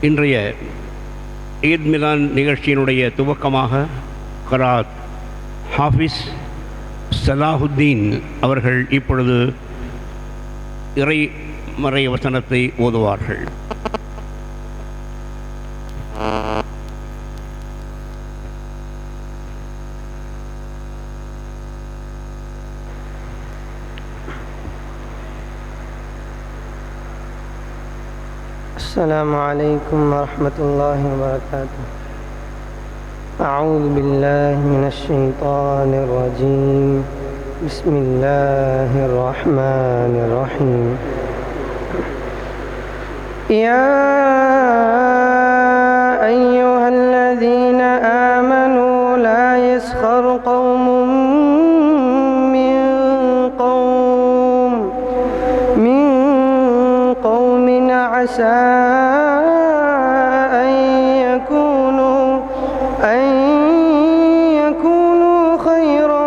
இன்றைய ஈத் மிலான் நிகழ்ச்சியினுடைய துவக்கமாக கராத் ஹாஃபிஸ் சலாஹுத்தீன் அவர்கள் இப்பொழுது இறைமறை வசனத்தை ஓதுவார்கள். السلام عليكم ورحمة الله وبركاته. أعوذ بالله من الشيطان الرجيم. بسم الله الرحمن الرحيم. يا أيها الذين آمنوا لا يسخر قوم من قوم عسى أن يكونوا خيرا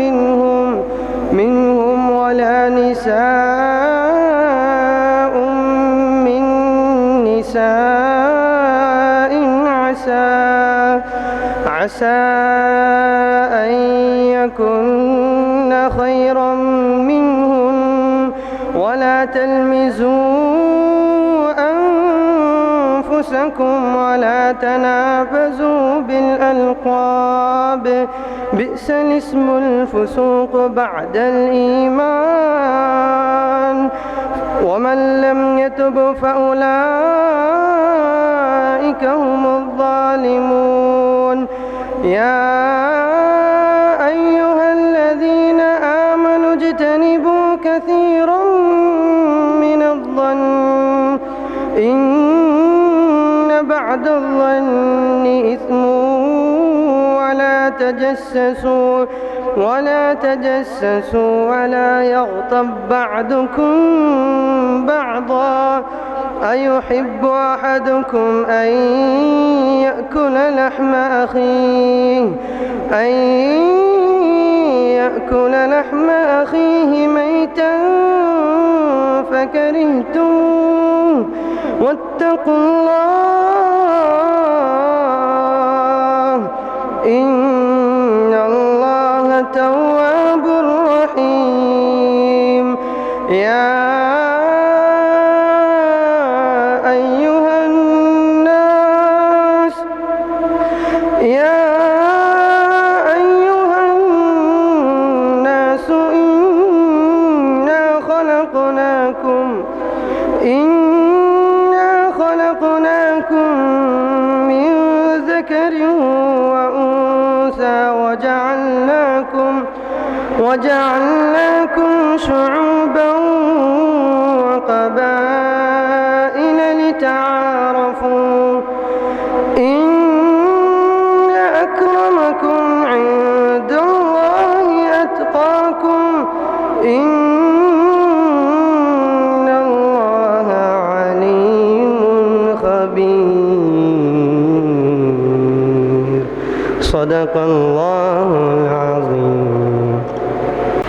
منهم ولا نساء من نساء عسى أن يكن خيرا منهم ولا تلمزوا أنفسكم ولا تنابزوا بالألقاب بئس الاسم الفسوق بعد الإيمان ومن لم يتب فأولئك هم الظالمون. يا أيها الذين آمنوا اجتنبوا كثيرا من الظن إن بعد الظن إثم ولا تجسسوا ولا يغتب بعضكم بعضا أيحب أحدكم أن يأكل لحم أخيه ميتا فكرهتموه واتقوا الله إن الله تواب رحيم. يا أيها الناس إنا خلقناكم من ذكر وأنثى وجعلناكم شعوبا وقبائل لتعارفوا إن أكرمكم عند الله أتقاكم إن الله عليم خبير. صدق الله العظيم.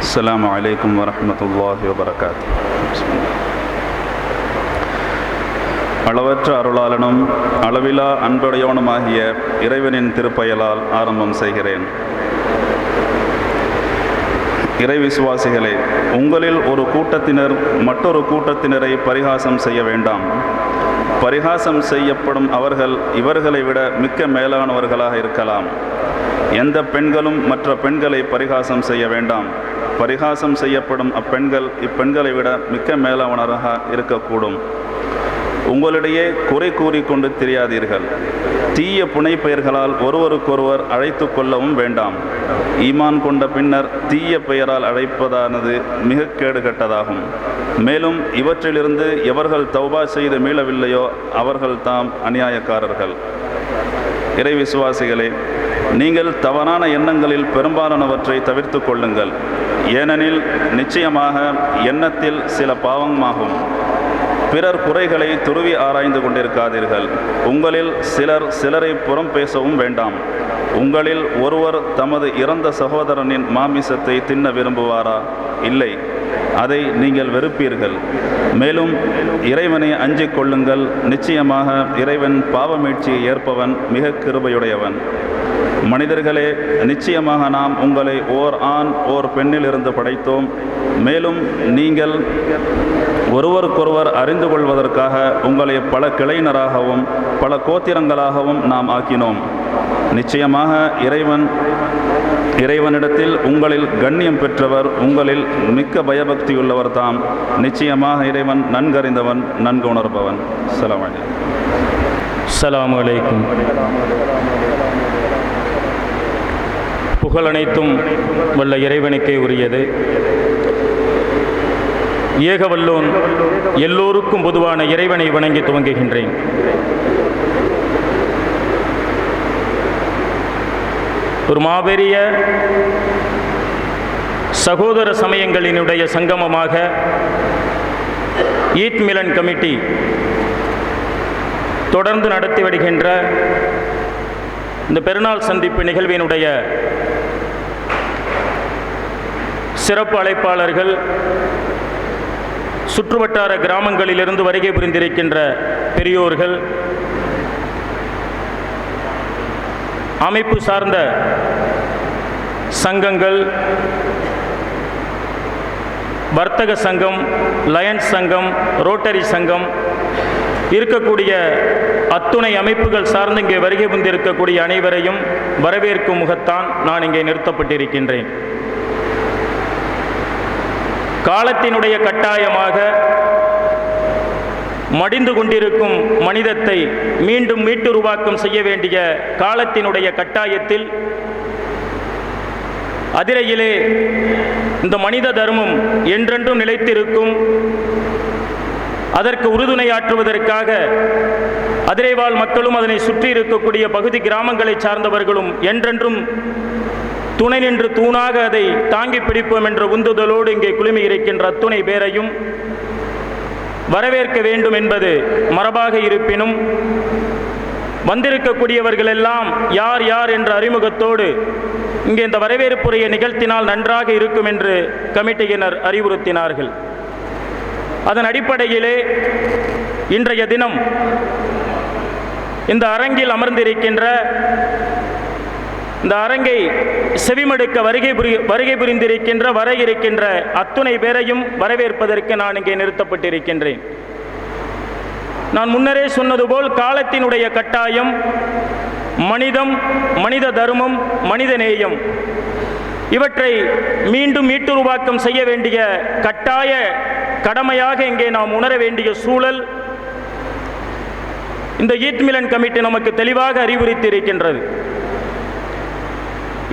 السلام عليكم ورحمة الله وبركاته. அளவற்ற அருளாளனும் அளவிலா அன்புடையவனுமாகிய இறைவனின் திருப்பெயரால் ஆரம்பம் செய்கிறேன். இறை விசுவாசிகளே, உங்களில் ஒரு கூட்டத்தினர் மற்றொரு கூட்டத்தினரை பரிகாசம் செய்ய வேண்டாம். பரிகாசம் செய்யப்படும் அவர்கள் இவர்களை விட மிக்க மேலானவர்களாக இருக்கலாம். எந்த பெண்களும் மற்ற பெண்களை பரிகாசம் செய்ய வேண்டாம். பரிகாசம் செய்யப்படும் அப்பெண்கள் இப்பெண்களை விட மிக்க மேலானவராக இருக்கக்கூடும். உங்களிடையே குறை கூறிக்கொண்டு தெரியாதீர்கள். தீய புனைப்பெயர்களால் ஒருவருக்கொருவர் அழைத்து கொள்ளவும் வேண்டாம். ஈமான் கொண்ட பின்னர் தீய பெயரால் அழைப்பதானது மிக கேடுகட்டதாகும். மேலும் இவற்றிலிருந்து எவர்கள் தௌபா செய்து மீளவில்லையோ அவர்கள் தாம் அநியாயக்காரர்கள். இறை விசுவாசிகளே, நீங்கள் தவறான எண்ணங்களில் பெரும்பாலானவற்றை தவிர்த்து கொள்ளுங்கள். ஏனெனில் நிச்சயமாக எண்ணத்தில் சில பாவமாகும். பிறர் குறைகளை துருவி ஆராய்ந்து கொண்டிருக்காதீர்கள். உங்களில் சிலரை புறம் பேசவும் வேண்டாம். உங்களில் ஒருவர் தமது இறந்த சகோதரனின் மாமிசத்தை தின்ன விரும்புவாரா? இல்லை. அதை நீங்கள் வெறுப்பீர்கள். மேலும் இறைவனை அஞ்சிக் கொள்ளுங்கள். நிச்சயமாக இறைவன் பாவமீட்சியை ஏற்பவன், மிக கிருபையுடையவன். மனிதர்களே, நிச்சயமாக நாம் உங்களை ஓர் ஆண் ஓர் பெண்ணிலிருந்து படைத்தோம். மேலும் நீங்கள் ஒருவருக்கொருவர் அறிந்து கொள்வதற்காக உங்களை பல கிளையினராகவும் பல கோத்திரங்களாகவும் நாம் ஆக்கினோம். நிச்சயமாக இறைவனிடத்தில் உங்களில் கண்ணியம் பெற்றவர், உங்களில் மிக்க பயபக்தியுள்ளவர் தாம். நிச்சயமாக இறைவன் நன்கறிந்தவன், நன்கு உணர்பவன். அஸ்ஸலாமு அலைக்கும். புகழ் அனைத்தும் வல்ல இறைவனுக்கே உரியது. ஏகவல்லோன் எல்லோருக்கும் பொதுவான இறைவனை வணங்கி துவங்குகின்றேன். ஒரு மாபெரிய சகோதர சமயங்களினுடைய சங்கமமாக ஈத் மிலன் கமிட்டி தொடர்ந்து நடத்தி வருகின்ற இந்த பெருநாள் சந்திப்பு நிகழ்வினுடைய சிறப்பு அழைப்பாளர்கள், சுற்றுவட்டார கிராமங்களிலிருந்து வருகை புரிந்திருக்கின்ற பெரியோர்கள், அமைப்பு சார்ந்த சங்கங்கள், வர்த்தக சங்கம், லயன்ஸ் சங்கம், ரோட்டரி சங்கம் இருக்கக்கூடிய அத்துணை அமைப்புகள் சார்ந்து இங்கே வருகை புரிந்திருக்கக்கூடிய அனைவரையும் வரவேற்கும் முகத்தான் நான் இங்கே நிறுத்தப்பட்டிருக்கின்றேன். காலத்தினுடைய கட்டாயமாக மடிந்து கொண்டிருக்கும் மனிதத்தை மீண்டும் மீட்டுருவாக்கம் செய்ய வேண்டிய காலத்தினுடைய கட்டாயத்தில் அதிரையிலே இந்த மனித தர்மம் என்றென்றும் நிலைத்திருக்கும், அதற்கு உறுதுணையாற்றுவதற்காக அதிரைவாழ் மக்களும் அதனை சுற்றி இருக்கக்கூடிய பகுதி கிராமங்களை சார்ந்தவர்களும் என்றென்றும் துணை நின்று தூணாக அதை தாங்கி பிடிப்போம் என்ற உந்துதலோடு இங்கே குழுமி இருக்கின்ற அத்துணை பேரையும் வரவேற்க வேண்டும் என்பது மரபாக இருப்பினும், வந்திருக்கக்கூடியவர்கள் எல்லாம் யார் யார் என்ற அறிமுகத்தோடு இங்கே இந்த வரவேற்புரையை நிகழ்த்தினால் நன்றாக இருக்கும் என்று கமிட்டியினர் அறிவுறுத்தினார்கள். அதன் அடிப்படையிலே இன்றைய தினம் இந்த அரங்கில் அமர்ந்திருக்கின்ற, இந்த அரங்கை செவிமடுக்க வருகை புரிந்திருக்கின்ற வர இருக்கின்ற அத்துணை பேரையும் வரவேற்பதற்கு நான் இங்கே நிறுத்தப்பட்டிருக்கின்றேன். நான் முன்னரே சொன்னது போல் காலத்தினுடைய கட்டாயம், மனிதம், மனித தர்மம், மனித நேயம் இவற்றை மீண்டும் மீட்டுருவாக்கம் செய்ய வேண்டிய கட்டாய கடமையாக இங்கே நாம் உணர வேண்டிய சூழல் இந்த ஈத் மிலன் கமிட்டி நமக்கு தெளிவாக அறிவுறுத்தி இருக்கின்றது.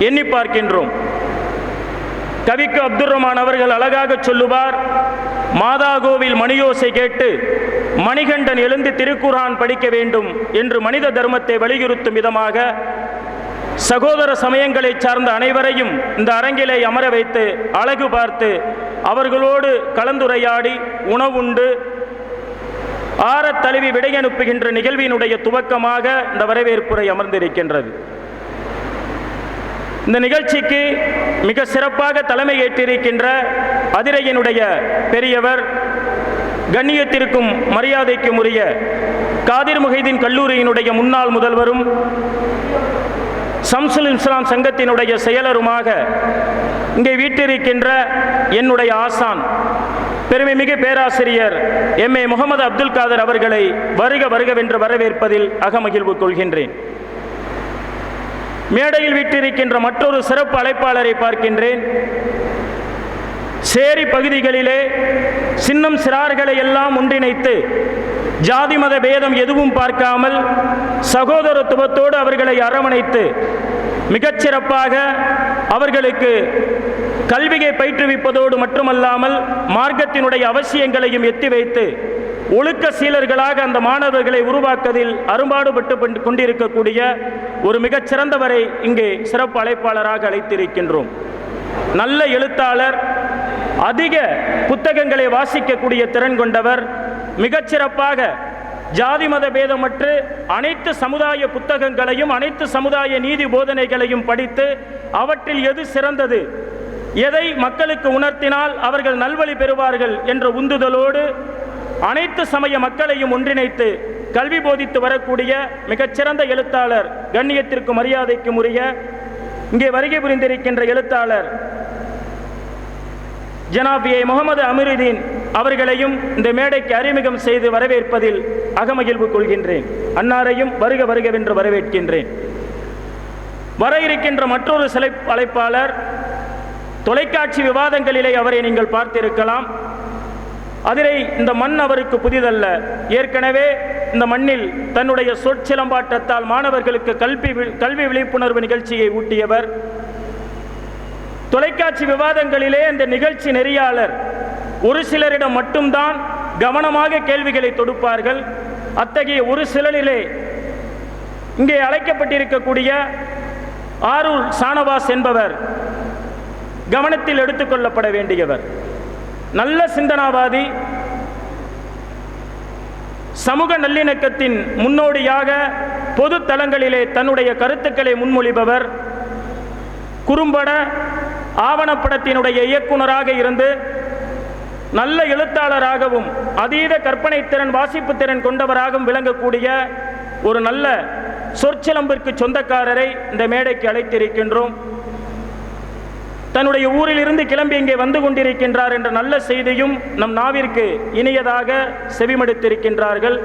எண்ணி பார்க்கின்றோம். கவிக்கு அப்துல் ரஹ்மான் அவர்கள் அழகாக சொல்லுவார், மாதா கோவில் மணியோசை கேட்டு மணிகண்டன் எழுந்து திருக்குரான் படிக்க வேண்டும் என்று மனித தர்மத்தை வலியுறுத்தும் விதமாக சகோதர சமயங்களை சார்ந்த அனைவரையும் இந்த அரங்கிலே அமர வைத்து அழகு பார்த்து அவர்களோடு கலந்துரையாடி உணவுண்டு ஆறத் தழுவி விடையனுப்புகின்ற நிகழ்வினுடைய துவக்கமாக இந்த வரவேற்புரை அமர்ந்திருக்கின்றது. இந்த நிகழ்ச்சிக்கு மிக சிறப்பாக தலைமை ஏற்றிருக்கின்ற அதிரையினுடைய பெரியவர், கண்ணியத்திற்கும் மரியாதைக்கும் உரிய காதிர் முஹைதீன் கல்லூரியினுடைய முன்னாள் முதல்வரும் ஷம்சுல் இஸ்லாம் சங்கத்தினுடைய செயலருமாக இங்கே வீட்டிருக்கின்ற என்னுடைய ஆசான் பெருமைமிகு பேராசிரியர் எம்.ஏ. முகமது அப்துல் காதர் அவர்களை வருக வருகவென்று வரவேற்பதில் அகமகிழ்வு கொள்கின்றேன். மேடையில் வீட்டிருக்கின்ற மற்றொரு சிறப்பு அழைப்பாளரை பார்க்கின்றேன். சேரி பகுதிகளிலே சின்னம் சிறார்களை எல்லாம் ஒன்றிணைத்து ஜாதி மத பேதம் எதுவும் பார்க்காமல் சகோதரத்துவத்தோடு அவர்களை அரவணைத்து மிகச்சிறப்பாக அவர்களுக்கு கல்வியை பயிற்றுவிப்பதோடு மட்டுமல்லாமல் மார்க்கத்தினுடைய அவசியங்களையும் எத்தி வைத்து ஒழுக்க சீலர்களாக அந்த மாணவர்களை உருவாக்குவதில் அரும்பாடுபட்டு கொண்டிருக்கக்கூடிய ஒரு மிகச்சிறந்தவரை இங்கே சிறப்பு அழைப்பாளராக அழைத்திருக்கின்றோம். நல்ல எழுத்தாளர், அதிக புத்தகங்களை வாசிக்கக்கூடிய திறன் கொண்டவர், மிகச்சிறப்பாக ஜாதி மத பேதமற்று அனைத்து சமுதாய புத்தகங்களையும் அனைத்து சமுதாய நீதி போதனைகளையும் படித்து அவற்றில் எது சிறந்தது, எதை மக்களுக்கு உணர்த்தினால் அவர்கள் நல்வழி பெறுவார்கள் என்ற உந்துதலோடு அனைத்து சமய மக்களையும் ஒன்றிணைத்து கல்வி போதித்து வரக்கூடிய மிகச்சிறந்த எழுத்தாளர், கண்ணியத்திற்கு மரியாதைக்கும் உரிய இங்கே வருகை புரிந்திருக்கின்ற எழுத்தாளர் ஜனாப் ஏ முகமது அமீருதீன் அவர்களையும் இந்த மேடைக்கு அறிமுகம் செய்து வரவேற்பதில் அகமகிழ்வு கொள்கின்றேன். அன்னாரையும் வருக வருகவென்று வரவேற்கின்றேன். வர இருக்கின்ற மற்றொரு அழைப்பாளர், தொலைக்காட்சி விவாதங்களிலே அவரை நீங்கள் பார்த்திருக்கலாம். அதிலே இந்த மண் அவருக்கு புதிதல்ல. ஏற்கனவே இந்த மண்ணில் தன்னுடைய சொற்சிலம்பாட்டத்தால் மாணவர்களுக்கு கல்வி விழிப்புணர்வு நிகழ்ச்சியை ஊட்டியவர். தொலைக்காட்சி விவாதங்களிலே இந்த நிகழ்ச்சி நெறியாளர் ஒரு சிலரிடம் மட்டும்தான் கவனமாக கேள்விகளை தொடுப்பார்கள். அத்தகைய ஒரு சிலரிலே இங்கே அழைக்கப்பட்டிருக்கக்கூடிய ஆரூர் ஷானவாஸ் என்பவர் கவனத்தில் எடுத்துக்கொள்ளப்பட வேண்டியவர். நல்ல சிந்தனாவாதி, சமூக நல்லிணக்கத்தின் முன்னோடியாக பொது தளங்களிலே தன்னுடைய கருத்துக்களை முன்மொழிபவர். குறும்பட ஆவணப்படத்தினுடைய இயக்குனராக இருந்து நல்ல எழுத்தாளராகவும் அதீத கற்பனை திறன், வாசிப்பு திறன் கொண்டவராகவும் விளங்கக்கூடிய ஒரு நல்ல சொற்சிலம்பிற்கு சொந்தக்காரரை இந்த மேடைக்கு அழைத்திருக்கின்றோம். தன்னுடைய ஊரிலிருந்து கிளம்பி இங்கே வந்து கொண்டிருக்கின்றார் என்ற நல்ல செய்தியும் நம் நாவிற்கு இனியதாக செவிமடுத்திருக்கின்றார்கள்.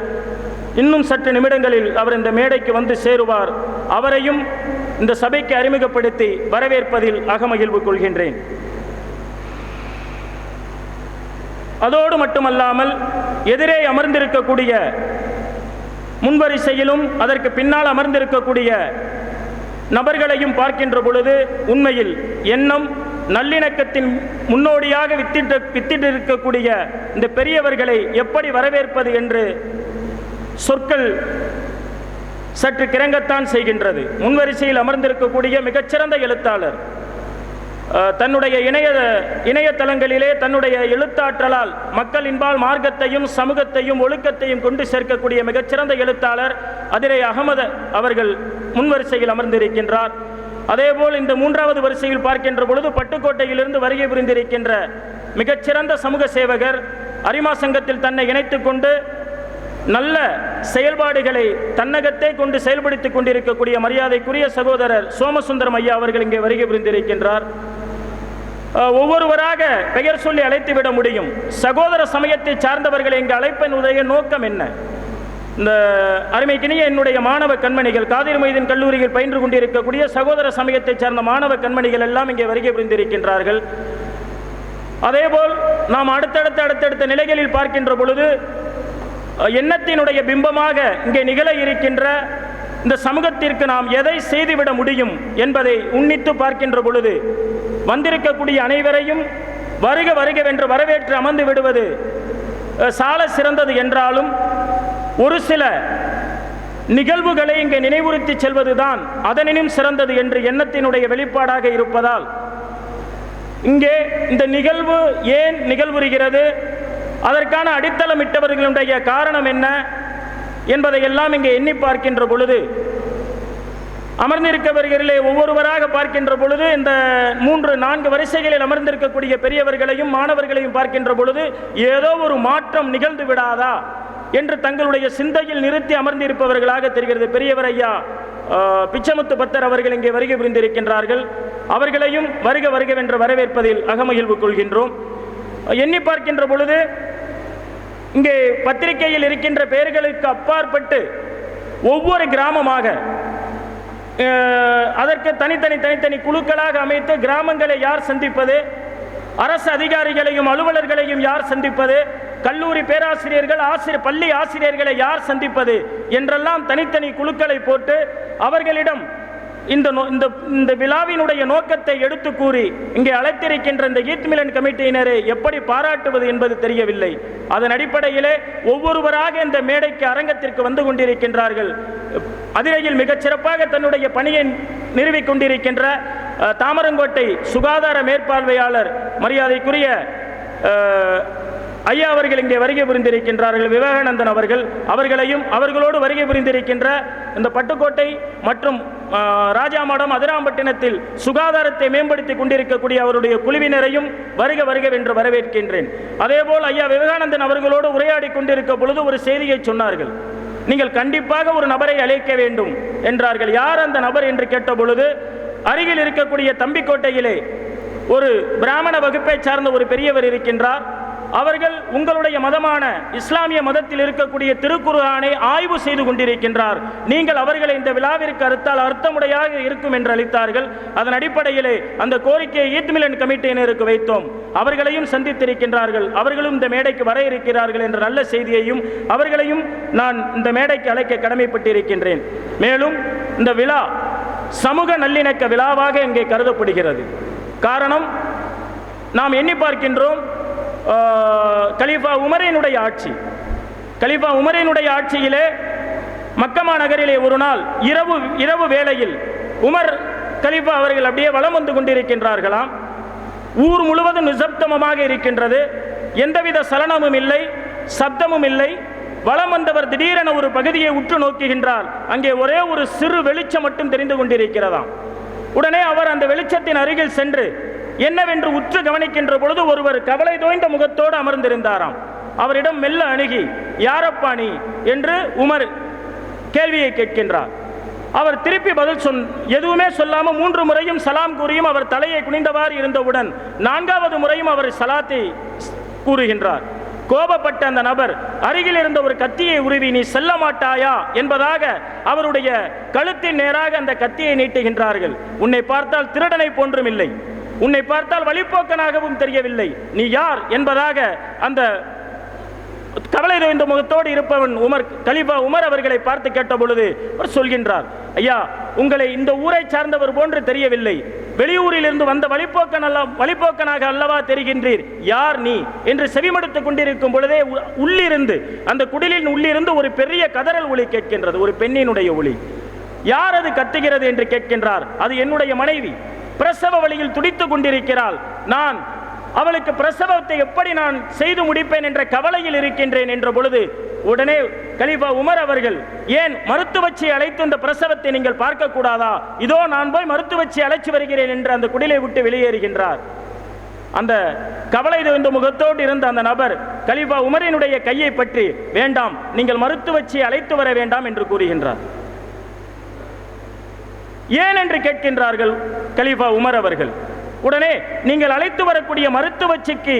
இன்னும் சற்று நிமிடங்களில் அவர் இந்த மேடைக்கு வந்து சேருவார். அவரையும் இந்த சபைக்கு அறிமுகப்படுத்தி வரவேற்பதில் அகமகிழ்வு கொள்கின்றேன். அதோடு மட்டுமல்லாமல் எதிரே அமர்ந்திருக்கக்கூடிய, முன்வரிசையிலும் அதற்கு பின்னால் அமர்ந்திருக்கக்கூடிய நபர்களையும் பார்க்கின்ற பொழுது உண்மையில் எண்ணம் நல்லிணக்கத்தின் முன்னோடியாக வித்திட்டிருக்கக்கூடிய இந்த பெரியவர்களை எப்படி வரவேற்பது என்று சொற்கள் சற்று கிறங்கத்தான் செய்கின்றது. முன்வரிசையில் அமர்ந்திருக்கக்கூடிய மிகச்சிறந்த எழுத்தாளர், தன்னுடைய இணையதளங்களிலே தன்னுடைய எழுத்தாற்றலால் மக்களின்பால் மார்க்கத்தையும் சமூகத்தையும் ஒழுக்கத்தையும் கொண்டு சேர்க்கக்கூடிய மிகச்சிறந்த எழுத்தாளர் அதிரே அகமது அவர்கள் முன்வரிசையில் அமர்ந்திருக்கின்றார். அதேபோல் இந்த மூன்றாவது வரிசையில் பார்க்கின்ற பொழுது பட்டுக்கோட்டையிலிருந்து வருகை புரிந்திருக்கின்ற மிகச்சிறந்த சமூக சேவகர், அரிமா சங்கத்தில் தன்னை இணைத்து கொண்டு நல்ல செயல்பாடுகளை தன்னகத்தே கொண்டு செயல்படுத்திக் கொண்டிருக்கக்கூடிய மரியாதைக்குரிய சகோதரர் சோமசுந்தரம் ஐயா அவர்கள் இங்கே வருகை புரிந்திருக்கின்றார். ஒவ்வொருவராக பெயர் சொல்லி அழைத்து விட முடியும். சகோதர சமயத்தை சார்ந்தவர்களை இங்கு அழைப்பதனுடைய நோக்கம் என்ன? இந்த அருமைக்கினிய என்னுடைய மாணவ கண்மணிகள், காதிர் மொய்தீன் கல்லூரியில் பயின்று கொண்டிருக்கக்கூடிய சகோதர சமயத்தை சார்ந்த மாணவ கண்மணிகள் எல்லாம் இங்கே வருகை புரிந்திருக்கின்றார்கள். அதேபோல் நாம் அடுத்தடுத்த நிலைகளில் பார்க்கின்ற பொழுது எண்ணத்தினுடைய பிம்பமாக இங்கே நிகழ இருக்கின்ற இந்த சமூகத்திற்கு நாம் எதை செய்துவிட முடியும் என்பதை உன்னித்து பார்க்கின்ற பொழுது வந்திருக்கக்கூடிய அனைவரையும் வருக வருகவென்று வரவேற்று அமர்ந்து விடுவது சால சிறந்தது என்றாலும் ஒரு சில நிகழ்வுகளை இங்கே நினைவுறுத்தி செல்வதுதான் அதனினும் சிறந்தது என்று எண்ணத்தினுடைய வெளிப்பாடாக இருப்பதால் இங்கே இந்த நிகழ்வு ஏன் நிகழ்வுறுகிறது, அதற்கான அடித்தளமிட்டவர்களுடைய காரணம் என்ன என்பதை எல்லாம் இங்கே எண்ணி பார்க்கின்ற பொழுது அமர்ந்திருக்கவர்களிலே ஒவ்வொருவராக பார்க்கின்ற பொழுது இந்த 3-4 வரிசைகளில் அமர்ந்திருக்கக்கூடிய பெரியவர்களையும் மாணவர்களையும் பார்க்கின்ற பொழுது ஏதோ ஒரு மாற்றம் நிகழ்ந்து விடாதா என்று தங்களுடைய சிந்தையில் நிறுத்தி அமர்ந்திருப்பவர்களாக தெரிகிறது. பெரியவர் ஐயா பிச்சமுத்து பத்தர் அவர்கள் இங்கே வருகை புரிந்திருக்கின்றார்கள். அவர்களையும் வருக வருகவென்று வரவேற்பதில் அகமகிழ்வு கொள்கின்றோம். எண்ணி பார்க்கின்ற பொழுது இங்கே பத்திரிகையில் இருக்கின்ற பெயர்களுக்கு அப்பாற்பட்டு ஒவ்வொரு கிராமமாக அதற்கு தனித்தனி குழுக்களாக அமைத்து கிராமங்களை யார் சந்திப்பது, அரசு அதிகாரிகளையும் அலுவலர்களையும் யார் சந்திப்பது, கல்லூரி பேராசிரியர்கள் பள்ளி ஆசிரியர்களை யார் சந்திப்பது என்றெல்லாம் தனித்தனி குழுக்களை போட்டு அவர்களிடம் இந்த விழாவினுடைய நோக்கத்தை எடுத்து கூறி இங்கே அழைத்திருக்கின்ற இந்த ஈத் மிலன் கமிட்டியினரை எப்படி பாராட்டுவது என்பது தெரியவில்லை. அதன் அடிப்படையிலே ஒவ்வொருவராக இந்த மேடைக்கு அரங்கத்திற்கு வந்து கொண்டிருக்கின்றார்கள். அதிரையில் மிகச் சிறப்பாக தன்னுடைய பணியை நிறுவிக் கொண்டிருக்கின்ற தாமரங்கோட்டை சுகாதார மேற்பார்வையாளர் மரியாதைக்குரிய ஐயா அவர்கள் இங்கே வருகை புரிந்திருக்கின்றார்கள். விவேகானந்தன் அவர்களையும் அவர்களோடு வருகை புரிந்திருக்கின்ற இந்த பட்டுக்கோட்டை மற்றும் ராஜாமடம் அதிராம்பட்டினத்தில் சுகாதாரத்தை மேம்படுத்தி கொண்டிருக்கக்கூடிய அவருடைய குழுவினரையும் வருக வருகவென்று வரவேற்கின்றேன். அதேபோல் ஐயா விவேகானந்தன் அவர்களோடு உரையாடி கொண்டிருக்க பொழுது ஒரு செய்தியை சொன்னார்கள். நீங்கள் கண்டிப்பாக ஒரு நபரை அழைக்க வேண்டும் என்றார்கள். யார் அந்த நபர் என்று கேட்ட பொழுது, அருகில் இருக்கக்கூடிய தம்பிக்கோட்டையிலே ஒரு பிராமண வகுப்பை சார்ந்த ஒரு பெரியவர் இருக்கின்றார். அவர்கள் உங்களுடைய மதமான இஸ்லாமிய மதத்தில் இருக்கக்கூடிய திருக்குர்ஆனை ஆய்வு செய்து கொண்டிருக்கின்றார். நீங்கள் அவர்களை இந்த விழாவிற்கு அறுத்தால் அர்த்தமுடையாக இருக்கும் என்று அளித்தார்கள். அதன் அடிப்படையிலே அந்த கோரிக்கையை ஈத் மிலன் கமிட்டியினருக்கு வைத்தோம். அவர்களையும் சந்தித்திருக்கின்றார்கள். அவர்களும் இந்த மேடைக்கு வர இருக்கிறார்கள் என்ற நல்ல செய்தியையும் அவர்களையும் நான் இந்த மேடைக்கு அழைக்க கடமைப்பட்டிருக்கின்றேன். மேலும் இந்த விழா சமூக நல்லிணக்க விழாவாக இங்கே கருதப்படுகிறது. காரணம், நாம் எண்ணி பார்க்கின்றோம், கலீஃபா உமரினுடைய ஆட்சி, கலீஃபா உமரினுடைய ஆட்சியிலே மக்கமா நகரிலே ஒரு நாள் இரவு வேளையில் உமர் கலீஃபா அவர்கள் அப்படியே வலம் வந்து கொண்டிருக்கின்றார்களாம். ஊர் முழுவதும் நிசப்தமாக இருக்கின்றது. எந்தவித சலனமும் இல்லை, சப்தமும் இல்லை. வலம் வந்தவர் திடீரென ஒரு பகுதியை உற்று நோக்குகின்றார். அங்கே ஒரே ஒரு சிறு வெளிச்சம் மட்டும் தெரிந்து கொண்டிருக்கிறதாம். உடனே அவர் அந்த வெளிச்சத்தின் அருகில் சென்று என்னவென்று உற்று கவனிக்கின்ற பொழுது ஒருவர் கவலை தோய்ந்த முகத்தோடு அமர்ந்திருந்தாராம். அவரிடம் மெல்ல அணுகி, யாரப்பா நீ என்று உமர் கேள்வியை கேட்கின்றார். அவர் திருப்பி பதில் எதுவுமே சொல்லாமல் 3 முறையும் சலாம் கூறியும் அவர் தலையை குனிந்தவாறு இருந்தவுடன் 4வது முறையும் அவர் சலாத்தை கூறுகின்றார். கோபப்பட்ட அந்த நபர் அருகில் இருந்த ஒரு கத்தியை உருவி, நீ செல்ல மாட்டாயா என்பதாக அவருடைய கழுத்தின் நேராக அந்த கத்தியை நீட்டுகின்றார்கள். உன்னை பார்த்தால் திருடனை போன்றும் இல்லை, உன்னை பார்த்தால் வழிப்போக்கனாகவும் தெரியவில்லை, நீ யார் என்பதாக அந்த கவலை நிறைந்த முகத்தோடு இருப்பவன் கலீஃபா உமர் அவர்களை பார்த்து கேட்ட பொழுது அவர் சொல்கின்றார், ஐயா, உங்களை இந்த ஊரை சார்ந்தவர் போன்று தெரியவில்லை, வெளியூரில் இருந்து வந்த வழிப்போக்கனாக அல்லவா தெரிகின்றீர், யார் நீ என்று செவிமடுத்துக் கொண்டிருக்கும் பொழுதே உள்ளிருந்து அந்த குடிலின் உள்ளிருந்து ஒரு பெரிய கதறல் ஒலி கேட்கின்றது. ஒரு பெண்ணினுடைய ஒலி. யார் அது கத்துகிறது என்று கேட்கின்றார். அது என்னுடைய மனைவி, பிரசவ வழியில் துடித்துக் கொண்டிருக்கிறாள். நான் அவளுக்கு பிரசவத்தை எப்படி நான் செய்து முடிப்பேன் என்ற கவலையில் இருக்கின்றேன் என்ற பொழுது உடனே கலீஃபா உமர் அவர்கள், ஏன் மருத்துவச்சியை அழைத்து இந்த பிரசவத்தை நீங்கள் பார்க்க கூடாதா, இதோ நான் போய் மருத்துவச்சியை அழைச்சி வருகிறேன் என்று அந்த குடிலை விட்டு வெளியேறுகின்றார். அந்த கவலை தோய்ந்த முகத்தோடு இருந்த அந்த நபர் கலீஃபா உமரினுடைய கையை பற்றி, வேண்டாம், நீங்கள் மருத்துவச்சியை அழைத்து வர வேண்டாம் என்று கூறுகின்றார். ஏன் என்று கேட்கின்றார்கள் கலீஃபா உமர் அவர்கள். உடனே, நீங்கள் அழைத்து வரக்கூடிய மருத்துவச்சிக்கு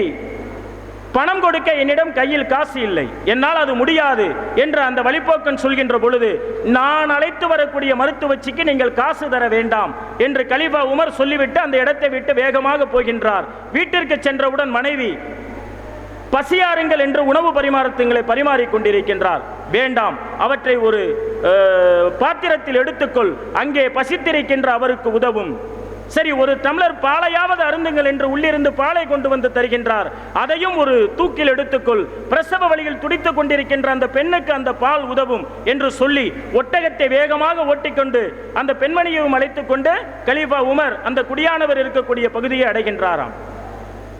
பணம் கொடுக்க என்னிடம் கையில் காசு இல்லை, என்னால் அது முடியாது என்று அந்த வழிப்போக்கன் சொல்கின்ற பொழுது, நான் அழைத்து வரக்கூடிய மருத்துவச்சிக்கு நீங்கள் காசு தர வேண்டாம் என்று கலீஃபா உமர் சொல்லிவிட்டு அந்த இடத்தை விட்டு வேகமாக போகின்றார். வீட்டிற்கு சென்றவுடன் மனைவி, பசியாருங்கள் என்று உணவு பரிமாற்றங்களை பரிமாறிக் கொண்டிருக்கின்றார். வேண்டாம், அவற்றை ஒரு பாத்திரத்தில் எடுத்துக்கொள், அங்கே பசித்திருக்கின்ற அவருக்கு உதவும். சரி, ஒரு டம்ளர் பாலையாவது அருந்துங்கள் என்று உள்ளிருந்து பாலை கொண்டு வந்து தருகின்றார். அதையும் ஒரு தூக்கில் எடுத்துக்கொள், பிரசவ வழியில் துடித்துக் கொண்டிருக்கின்ற அந்த பெண்ணுக்கு அந்த பால் உதவும் என்று சொல்லி ஒட்டகத்தை வேகமாக ஓட்டிக்கொண்டு அந்த பெண்மணியையும் அழைத்துக் கொண்டு கலீஃபா உமர் அந்த குடியானவர் இருக்கக்கூடிய பகுதியை அடைகின்றாராம்.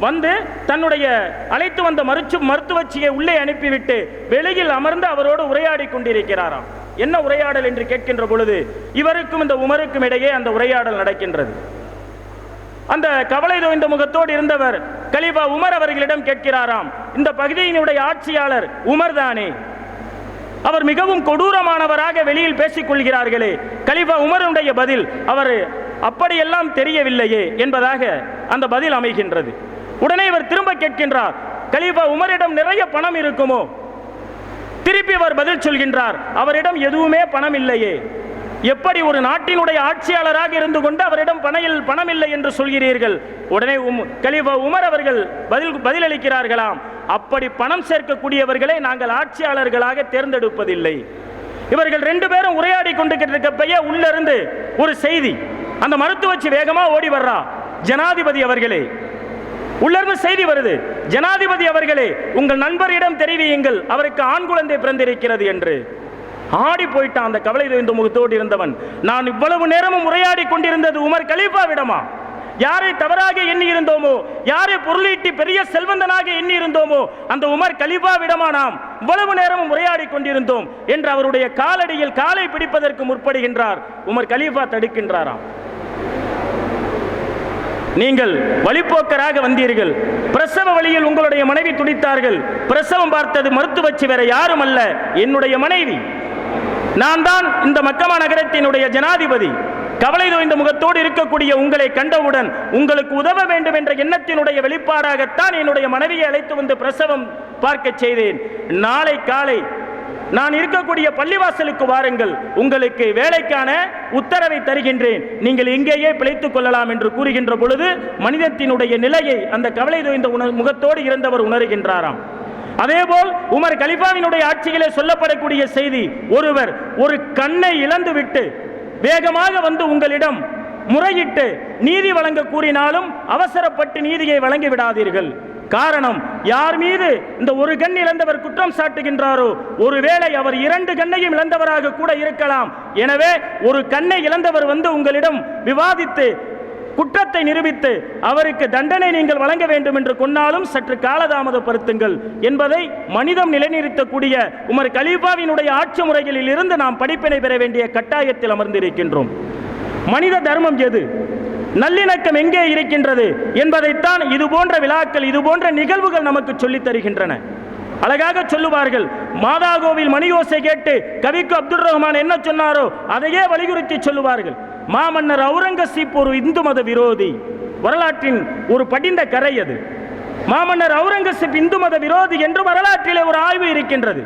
வந்து தன்னுடைய அழைத்து வந்த மருத்துவச்சியை உள்ளே அனுப்பிவிட்டு வெளியில் அமர்ந்து அவரோடு உரையாடி கொண்டிருக்கிறாராம். என்ன உரையாடல் என்று கேட்கின்ற பொழுது இவருக்கும் இந்த உமருக்கும் இடையே அந்த உரையாடல் நடக்கின்றது. அந்த கவலை தோய்ந்த முகத்தோடு இருந்தவர் கலீஃபா உமர் அவர்களிடம் கேட்கிறாராம், இந்த பகுதியினுடைய ஆட்சியாளர் உமர் தானே? அவர் மிகவும் கொடூரமானவராக வெளியில் பேசிக் கொள்கிறார்களே. கலீஃபா உமருடைய பதில், அவர் அப்படியெல்லாம் தெரியவில்லையே என்பதாக அந்த பதில் அமைகின்றது. உடனே இவர் திரும்ப கேட்கின்றார், கலீஃபா உமரிடம் நிறைய பணம் இருக்குமோ? திருப்பி அவர் பதில் சொல்கின்றார், அவரிடம் எதுவுமே பணம் இல்லையே. எப்படி ஒரு நாட்டினுடைய ஆட்சியாளராக இருந்து கொண்டு அவரிடம் பணம் இல்லை என்று சொல்கிறீர்கள்? உடனே கலீஃபா உமர் அவர்கள் பதிலளிக்கிறார்களாம், அப்படி பணம் சேர்க்கக்கூடியவர்களை நாங்கள் ஆட்சியாளர்களாக தேர்ந்தெடுப்பதில்லை. இவர்கள் 2 பேரும் உரையாடி கொண்டிருக்கப்பைய உள்ளிருந்து ஒரு செய்தி, அந்த மருத்துவச்சி வேகமா ஓடி வர்றா, ஜனாதிபதி அவர்களே, உள்ளிருந்து செய்தி வருது, ஜனாதிபதி அவர்களே, உங்கள் நண்பரிடம் தெரிவியுங்கள், அவருக்கு ஆண் குழந்தை பிறந்திருக்கிறது என்று. ஆடி போயிட்டான் அந்த கவலை தோய்ந்த முகத்தோடு இருந்தவன். நான் இவ்வளவு நேரமும் உரையாடி கொண்டிருந்தது உமர் கலீஃபாவிடமா? யாரை தவறாக எண்ணி இருந்தோமோ, யாரை பொருளீட்டி பெரிய செல்வந்தனாக எண்ணி இருந்தோமோ, அந்த உமர் கலீஃபாவிடமா நாம் இவ்வளவு நேரமும் உரையாடி கொண்டிருந்தோம் என்று அவருடைய காலடியில் காலை பிடிப்பதற்கு முற்படுகின்றார். உமர் கலீஃபா தடுக்கின்றாராம். நீங்கள் வழிப்போக்கராக வந்தீர்கள், பிரசவ வழியில் உங்களுடைய மனைவி துடித்தார்கள், பிரசவம் பார்த்தது மருத்துவச்சி வேற யாரும் அல்ல, என்னுடைய மனைவி. நான் தான் இந்த மக்கமா நகரத்தினுடைய ஜனாதிபதி. கவலை தோய்ந்த முகத்தோடு இருக்கக்கூடிய உங்களை கண்டவுடன் உங்களுக்கு உதவ வேண்டும் என்ற எண்ணத்தினுடைய வெளிப்பாடாகத்தான் என்னுடைய மனைவியை அழைத்து வந்து பிரசவம் பார்க்க செய்தேன். நாளை காலை நான் இருக்கக்கூடிய பள்ளிவாசலுக்கு வாருங்கள், உங்களுக்கு வேலைக்கான உத்தரவை தருகின்றேன், நீங்கள் இங்கேயே பிழைத்துக் கொள்ளலாம் என்று கூறுகின்ற பொழுது மனிதத்தினுடைய நிலையை அந்த கவலை தோய்ந்த முகத்தோடு இருந்தவர் உணர்கின்றாராம். அதேபோல் உமர் கலீஃபாவினுடைய ஆட்சியிலே சொல்லப்படக்கூடிய செய்தி, ஒருவர் ஒரு கண்ணை இழந்துவிட்டு வேகமாக வந்து உங்களிடம் முறையிட்டு நீதி வழங்க கூறினாலும் அவசரப்பட்டு நீதியை வழங்கி விடாதீர்கள். காரணம், யார் மீது இந்த ஒரு கண் இழந்தவர் குற்றம் சாட்டுகின்றாரோ ஒருவேளை அவர் 2 கண்ணையும் இழந்தவராக கூட இருக்கலாம். எனவே ஒரு கண்ணை இழந்தவர் வந்து உங்களிடம் விவாதித்து குற்றத்தை நிரூபித்து அவருக்கு தண்டனை நீங்கள் வழங்க வேண்டும் என்று கொண்டாலும் சற்று காலதாமதப்படுத்துங்கள் என்பதை மனிதம் நிலைநிறுத்தக்கூடிய உமர் கலீஃபாவினுடைய ஆட்சி முறைகளில் இருந்து நாம் படிப்பினை பெற வேண்டிய கட்டாயத்தில் அமர்ந்திருக்கின்றோம். மனித தர்மம் எது, நல்லிணக்கம் எங்கே இருக்கின்றது என்பதைத்தான் இது போன்ற விழாக்கள், இது போன்ற நிகழ்வுகள் நமக்கு சொல்லித் தருகின்றன. அழகாக சொல்லுவார்கள், மாதாகோவில் மணியோசை கேட்டு கவிக்கு அப்துல் ரஹ்மான் என்ன சொன்னாரோ அதையே வலியுறுத்தி சொல்லுவார்கள். மாமன்னர் அவுரங்கசீப் ஒரு இந்து மத விரோதி, வரலாற்றின் ஒரு படிந்த கரை அது. மாமன்னர் அவுரங்கசீப் இந்து மத விரோதி என்று வரலாற்றிலே ஒரு ஆய்வு இருக்கின்றது.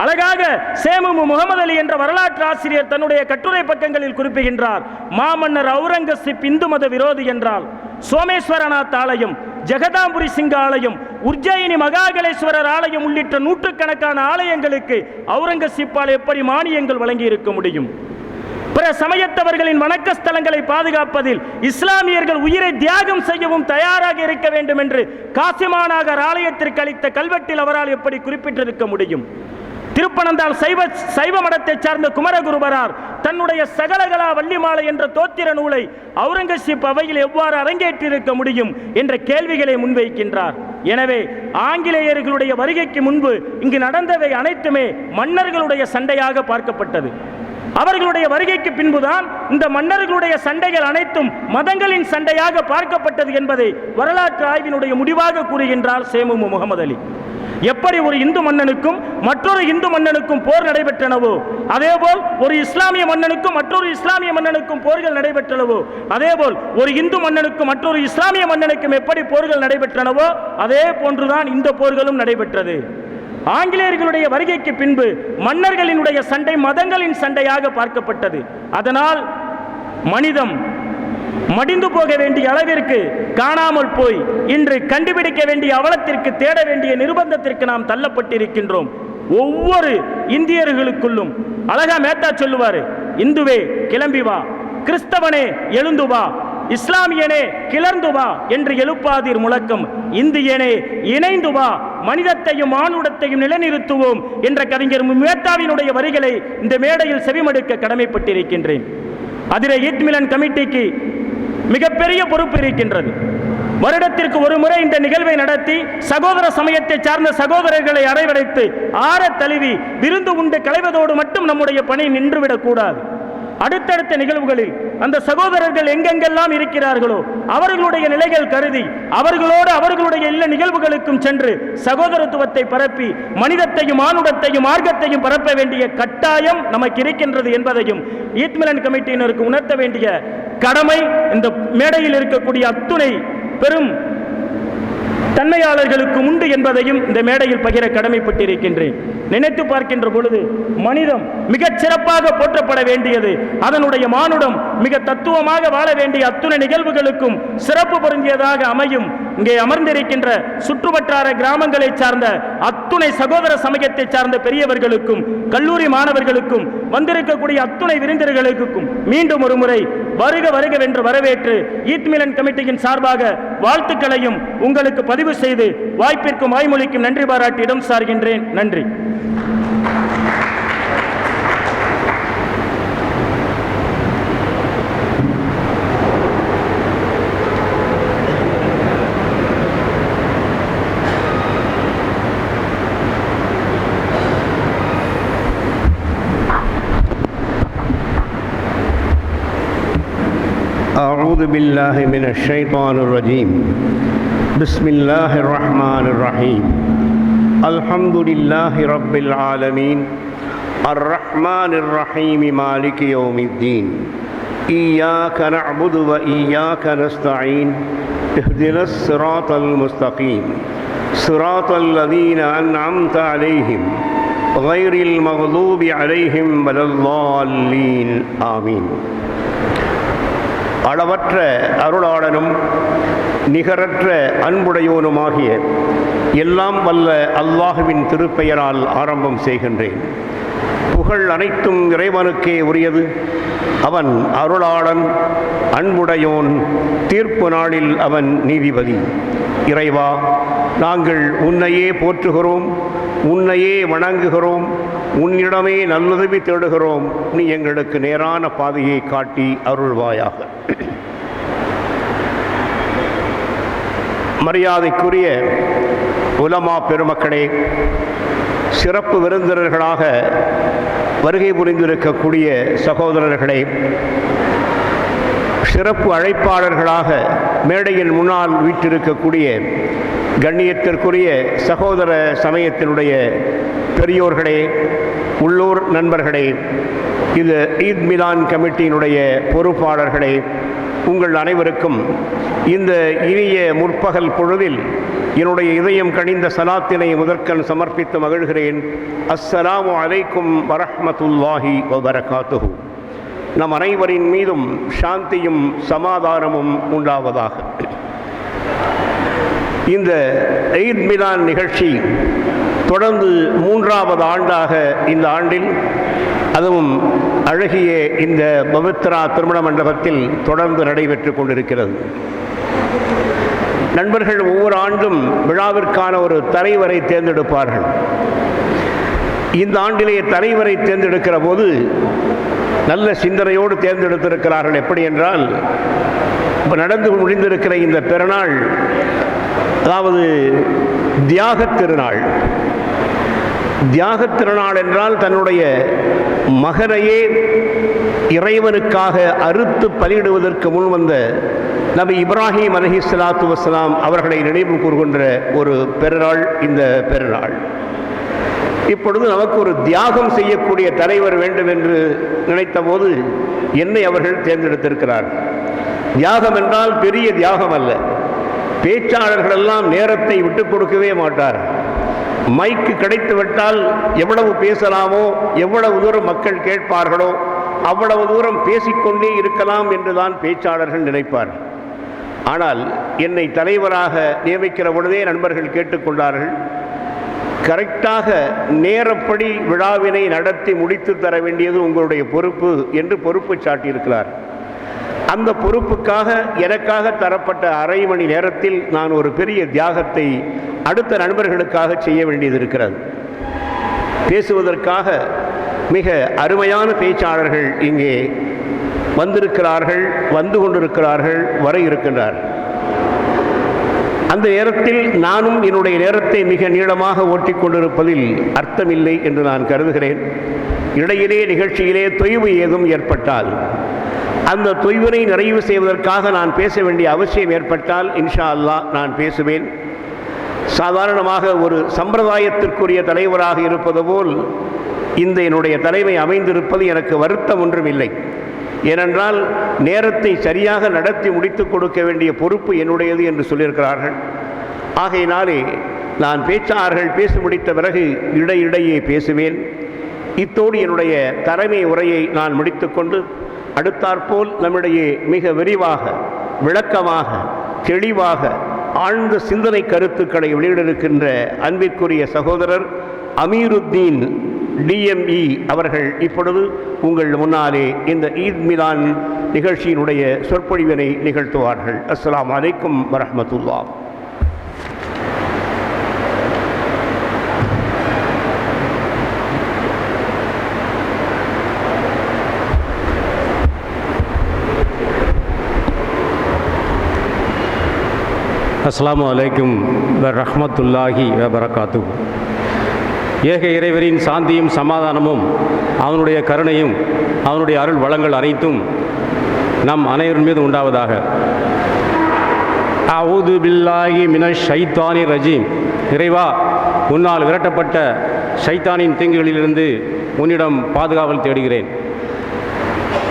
அழகாக சேமுமு முகமது அலி என்ற வரலாற்று ஆசிரியர் தன்னுடைய கட்டுரை பக்கங்களில் குறிப்பிடுகின்றார். மாமன்னர் அவுரங்கசீப் இந்து மத விரோதி என்றால் சோமேஸ்வரநாத் ஆலயம், ஜெகதாம்புரி சிங்க ஆலயம், உஜ்ஜயினி மகாகலேஸ்வரர் ஆலயம் உள்ளிட்ட நூற்றுக்கணக்கான ஆலயங்களுக்கு அவுரங்கசீப்பால் எப்படி மானியங்கள் வழங்கி இருக்க முடியும்? பிற சமயத்தவர்களின் வணக்க ஸ்தலங்களை பாதுகாப்பதில் இஸ்லாமியர்கள் உயிரை தியாகம் செய்யவும் தயாராக இருக்க வேண்டும் என்று காசிமாநகர் ஆலயத்திற்கு அளித்த கல்வெட்டில் அவரால் எப்படி குறிப்பிட்டிருக்க முடியும்? திருப்பனந்தாள் சைவ மடத்தை சார்ந்த குமரகுருபரார் தன்னுடைய சகலகலா வள்ளிமாலை என்ற தோத்திர நூலை அவுரங்கசீப் அவையில் எவ்வாறு அரங்கேற்றிருக்க முடியும் என்ற கேள்விகளை முன்வைக்கின்றார். எனவே ஆங்கிலேயர்களுடைய வருகைக்கு முன்பு இங்கு நடந்தவை அனைத்துமே மன்னர்களுடைய சண்டையாக பார்க்கப்பட்டது. அவர்களுடைய வருகைக்கு பின்புதான் இந்த மன்னர்களுடைய சண்டைகள் அனைத்தும் மதங்களின் சண்டையாக பார்க்கப்பட்டது என்பதை வரலாற்று ஆய்வினுடைய முடிவாக கூறுகின்றார் சேமுமு முகமது அலி. எப்படி ஒரு இந்து மன்னனுக்கும் மற்றொரு இந்து மன்னனுக்கும் போர் நடைபெற்றனவோ அதேபோல் ஒரு இஸ்லாமிய மன்னனுக்கும் மற்றொரு இஸ்லாமிய மன்னனுக்கும் போர்கள் நடைபெற்றனவோ அதேபோல் ஒரு இந்து மன்னனுக்கும் மற்றொரு இஸ்லாமிய மன்னனுக்கும் எப்படி போர்கள் நடைபெற்றனவோ அதே போன்றுதான் இந்த போர்களும் நடைபெற்றது. ஆங்கிலேயர்களுடைய வருகைக்கு பின்பு மன்னர்களினுடைய சண்டை மதங்களின் சண்டையாக பார்க்கப்பட்டது. அதனால் மனிதம் மடிந்து போக வேண்டிய அளவிற்கு காணாமல் போய் இன்று கண்டுபிடிக்க வேண்டிய அவலத்திற்கு தேட வேண்டிய நிர்பந்தத்திற்கு நாம் தள்ளப்பட்டிருக்கின்றோம். ஒவ்வொரு இந்தியர்களுக்குள்ளும் அழகா மேத்தா சொல்லுவாரு, இந்துவே கிளம்பி வா, கிறிஸ்தவனே எழுந்து வா, இஸ்லாமியனே கிளர்ந்து வா என்று எழுப்பாதீர் முழக்கம். இந்தியனே இணைந்து வா, மனிதத்தையும் மானுடத்தையும் நிலைநிறுத்துவோம் என்ற கவிஞர் மேத்தாவினுடைய வரிகளை இந்த மேடையில் செவிமடுக்க கடமைப்பட்டிருக்கின்றேன். அதிலே ஈத் மிலன் கமிட்டிக்கு மிகப்பெரிய பொறுப்பு இருக்கின்றது. வருடத்திற்கு ஒரு முறை இந்த நிகழ்வை நடத்தி சகோதர சமயத்தை சார்ந்த சகோதரர்களை அறைவடைத்து ஆற தழுவி விருந்து உண்டு களைவதோடு மட்டும் நம்முடைய பணி நின்றுவிடக் கூடாது. அடுத்தடுத்த நிகழ்வுகளில் அந்த சகோதரர்கள் எங்கெங்கெல்லாம் இருக்கிறார்களோ அவர்களுடைய நிலைகள் கருதி அவர்களோடு அவர்களுடைய இல்ல நிகழ்வுகளுக்கும் சென்று சகோதரத்துவத்தை பரப்பி மனிதத்தையும் மானுடத்தையும் மார்க்கத்தையும் பரப்ப வேண்டிய கட்டாயம் நமக்கு இருக்கின்றது என்பதையும் ஈத் மிலன் கமிட்டியினருக்கு உணர்த்த வேண்டிய கடமை இந்த மேடையில் இருக்கக்கூடிய அத்துணை பெரும் தன்மையாளர்களுக்கு உண்டு என்பதையும் இந்த மேடையில் பகிர கடமைப்பட்டிருக்கின்றேன். நினைத்து பார்க்கின்ற பொழுது மனிதம் மிகச் சிறப்பாக போற்றப்பட வேண்டியது, அதனுடைய மானுடம் மிக தத்துவமாக வாழ வேண்டிய அத்துணை நிகழ்வுகளுக்கும் சிறப்பு பொருந்தியதாக அமையும். இங்கே அமர்ந்திருக்கின்ற சுற்றுவட்டார கிராமங்களை சார்ந்த அத்துணை சகோதர சமயத்தை சார்ந்த பெரியவர்களுக்கும் கல்லூரி மாணவர்களுக்கும் வந்திருக்கக்கூடிய அத்துணை விருந்தினர்களுக்கும் மீண்டும் ஒரு முறை வருக வருகவென்று வரவேற்று ஈத் மிலன் கமிட்டியின் சார்பாக வாழ்த்துக்களையும் உங்களுக்கு பதிவு செய்து வாய்ப்பிற்கும் வாய்மொழிக்கும் நன்றி பாராட்டி இடம் சார்கின்றேன். நன்றி. أعوذ بالله من الشيطان الرجيم بسم الله الرحمن الرحيم الحمد لله رب العالمين الرحمن الرحيم مالك يوم الدين إياك نعبد وإياك نستعين اهدنا الصراط المستقيم صراط الذين أنعمت عليهم غير المغضوب عليهم ولا الضالين آمين. அளவற்ற அருளாளனும் நிகரற்ற அன்புடையோனுமாகிய எல்லாம் வல்ல அல்லாஹுவின் திருப்பெயரால் ஆரம்பம் செய்கின்றேன். புகழ் அனைத்தும் இறைவனுக்கே உரியது. அவன் அருளாளன், அன்புடையோன், தீர்ப்பு நாளில் அவன் நீதிபதி. இறைவா, நாங்கள் உன்னையே போற்றுகிறோம், உன்னையே வணங்குகிறோம், உன்னிடமே நல்லுதவி தேடுகிறோம். நீ எங்களுக்கு நேரான பாதையை காட்டி அருள்வாயாக. மரியாதைக்குரிய உலமா பெருமக்களே, சிறப்பு விருந்தினர்களாக வருகை புரிந்திருக்கக்கூடிய சகோதரர்களே, சிறப்பு அழைப்பாளர்களாக மேடையின் முன்னால் வீற்றிருக்கக்கூடிய கண்ணியத்திற்குரிய சகோதர சமயத்தினுடைய பெரியோர்களே, உள்ளூர் நண்பர்களே, இது ஈத் மிலான் கமிட்டியினுடைய பொறுப்பாளர்களே, உங்கள் அனைவருக்கும் இந்த இனிய முற்பகல் பொழுதில் என்னுடைய இதயம் கனிந்த சலாத்தினை முதற்கண் சமர்ப்பித்து மகிழ்கிறேன். அஸ்ஸலாமு அலைக்கும் வரஹ்மத்துல்லாஹி வபரகாத்துஹு. நம் அனைவரின் மீதும் சாந்தியும் சமாதானமும் உண்டாவதாக. இந்த ஈத் மிலான் நிகழ்ச்சி தொடர்ந்து 3வது ஆண்டாக இந்த ஆண்டில், அதுவும் அழகிய இந்த பவித்ரா திருமண மண்டபத்தில் தொடர்ந்து நடைபெற்று கொண்டிருக்கிறது. நண்பர்கள் ஒவ்வொரு ஆண்டும் விழாவிற்கான ஒரு தலைவரை தேர்ந்தெடுப்பார்கள். இந்த ஆண்டிலே தலைவரை தேர்ந்தெடுக்கிற போது நல்ல சிந்தனையோடு தேர்ந்தெடுத்திருக்கிறார்கள். எப்படி என்றால், இப்போ நடந்து முடிந்திருக்கிற இந்த பெருநாள், அதாவது தியாகத் திருநாள். தியாகத் திருநாள் என்றால் தன்னுடைய மகனையே இறைவனுக்காக அறுத்து பலியிடுவதற்கு முன் வந்த நபி இப்ராஹிம் அலைஹிஸ்ஸலாத்து வஸ்ஸலாம் அவர்களை நினைவு கூறுகின்ற ஒரு பெருநாள் இந்த பெருநாள். இப்பொழுது நமக்கு ஒரு தியாகம் செய்யக்கூடிய தலைவர் வேண்டும் என்று நினைத்த போது என்னை அவர்கள் தேர்ந்தெடுத்திருக்கிறார். தியாகம் என்றால் பெரிய தியாகம் அல்ல. பேச்சாளர்கள் எல்லாம் நேரத்தை விட்டுக் கொடுக்கவே மாட்டார். மைக்கு கிடைத்துவிட்டால் எவ்வளவு பேசலாமோ, எவ்வளவு தூரம் மக்கள் கேட்பார்களோ அவ்வளவு தூரம் பேசிக்கொண்டே இருக்கலாம் என்றுதான் பேச்சாளர்கள் நினைப்பார். ஆனால் என்னை தலைவராக நியமிக்கிற பொழுதே நண்பர்கள் கேட்டுக்கொண்டார்கள், கரெக்டாக நேரப்படி விழாவினை நடத்தி முடித்து தர வேண்டியது உங்களுடைய பொறுப்பு என்று பொறுப்பு சாட்டியிருக்கிறார். அந்த பொறுப்புக்காக எனக்காக தரப்பட்ட அரை மணி நேரத்தில் நான் ஒரு பெரிய தியாகத்தை அடுத்த நண்பர்களுக்காக செய்ய வேண்டியது இருக்கிறது. பேசுவதற்காக மிக அருமையான பேச்சாளர்கள் இங்கே வந்திருக்கிறார்கள், வந்து கொண்டிருக்கிறார்கள், வர இருக்கின்றார்கள். அந்த நேரத்தில் நானும் என்னுடைய நேரத்தை மிக நீளமாக ஓட்டிக்கொண்டிருப்பதில் அர்த்தமில்லை என்று நான் கருதுகிறேன். இடையிலே நிகழ்ச்சியிலே தொய்வு ஏதும் ஏற்பட்டால், அந்த தொய்வினை நிறைவு செய்வதற்காக நான் பேச வேண்டிய அவசியம் ஏற்பட்டால் இன்ஷா அல்லாஹ் நான் பேசுவேன். சாதாரணமாக ஒரு சம்பிரதாயத்திற்குரிய தலைவராக இருப்பது போல் இந்த என்னுடைய தலைமை அமைந்திருப்பது எனக்கு வருத்தம் ஒன்றும் இல்லை. ஏனென்றால் நேரத்தை சரியாக நடத்தி முடித்து கொடுக்க வேண்டிய பொறுப்பு என்னுடையது என்று சொல்லியிருக்கிறார்கள். ஆகையினாலே நான் பேச்சாளர்கள் பேசி முடித்த பிறகு இடையிடையே பேசுவேன். இத்தோடு என்னுடைய தலைமை உரையை நான் முடித்துக்கொண்டு அடுத்தாற்போல் நம்மிடையே மிக விரிவாக, விளக்கமாக, தெளிவாக, ஆழ்ந்த சிந்தனை கருத்துக்களை வெளியிட்டிருக்கின்ற அன்பிற்குரிய சகோதரர் அமீருத்தீன் DME அவர்கள் இப்பொழுது உங்கள் முன்னாலே இந்த ஈத் மிலான் நிகழ்ச்சியினுடைய சொற்பொழிவினை நிகழ்த்துவார்கள். அஸ்ஸலாமு அலைக்கும் வரஹ்மத்துல்லாஹ். அஸ்ஸலாமு அலைக்கும் வரஹ்மத்துல்லாஹி வபரகாத்துஹு. ஏக இறைவரின் சாந்தியும் சமாதானமும் அவனுடைய கருணையும் அவனுடைய அருள் வளங்கள் அனைத்தும் நம் அனைவரின் மீது உண்டாவதாக. அஊது பில்லாஹி மினஷ் ஷைத்தானி ரஜீம். இறைவா, உன்னால் விரட்டப்பட்ட ஷைத்தானின் தீங்குகளிலிருந்து உன்னிடம் பாதுகாவல் தேடுகிறேன்.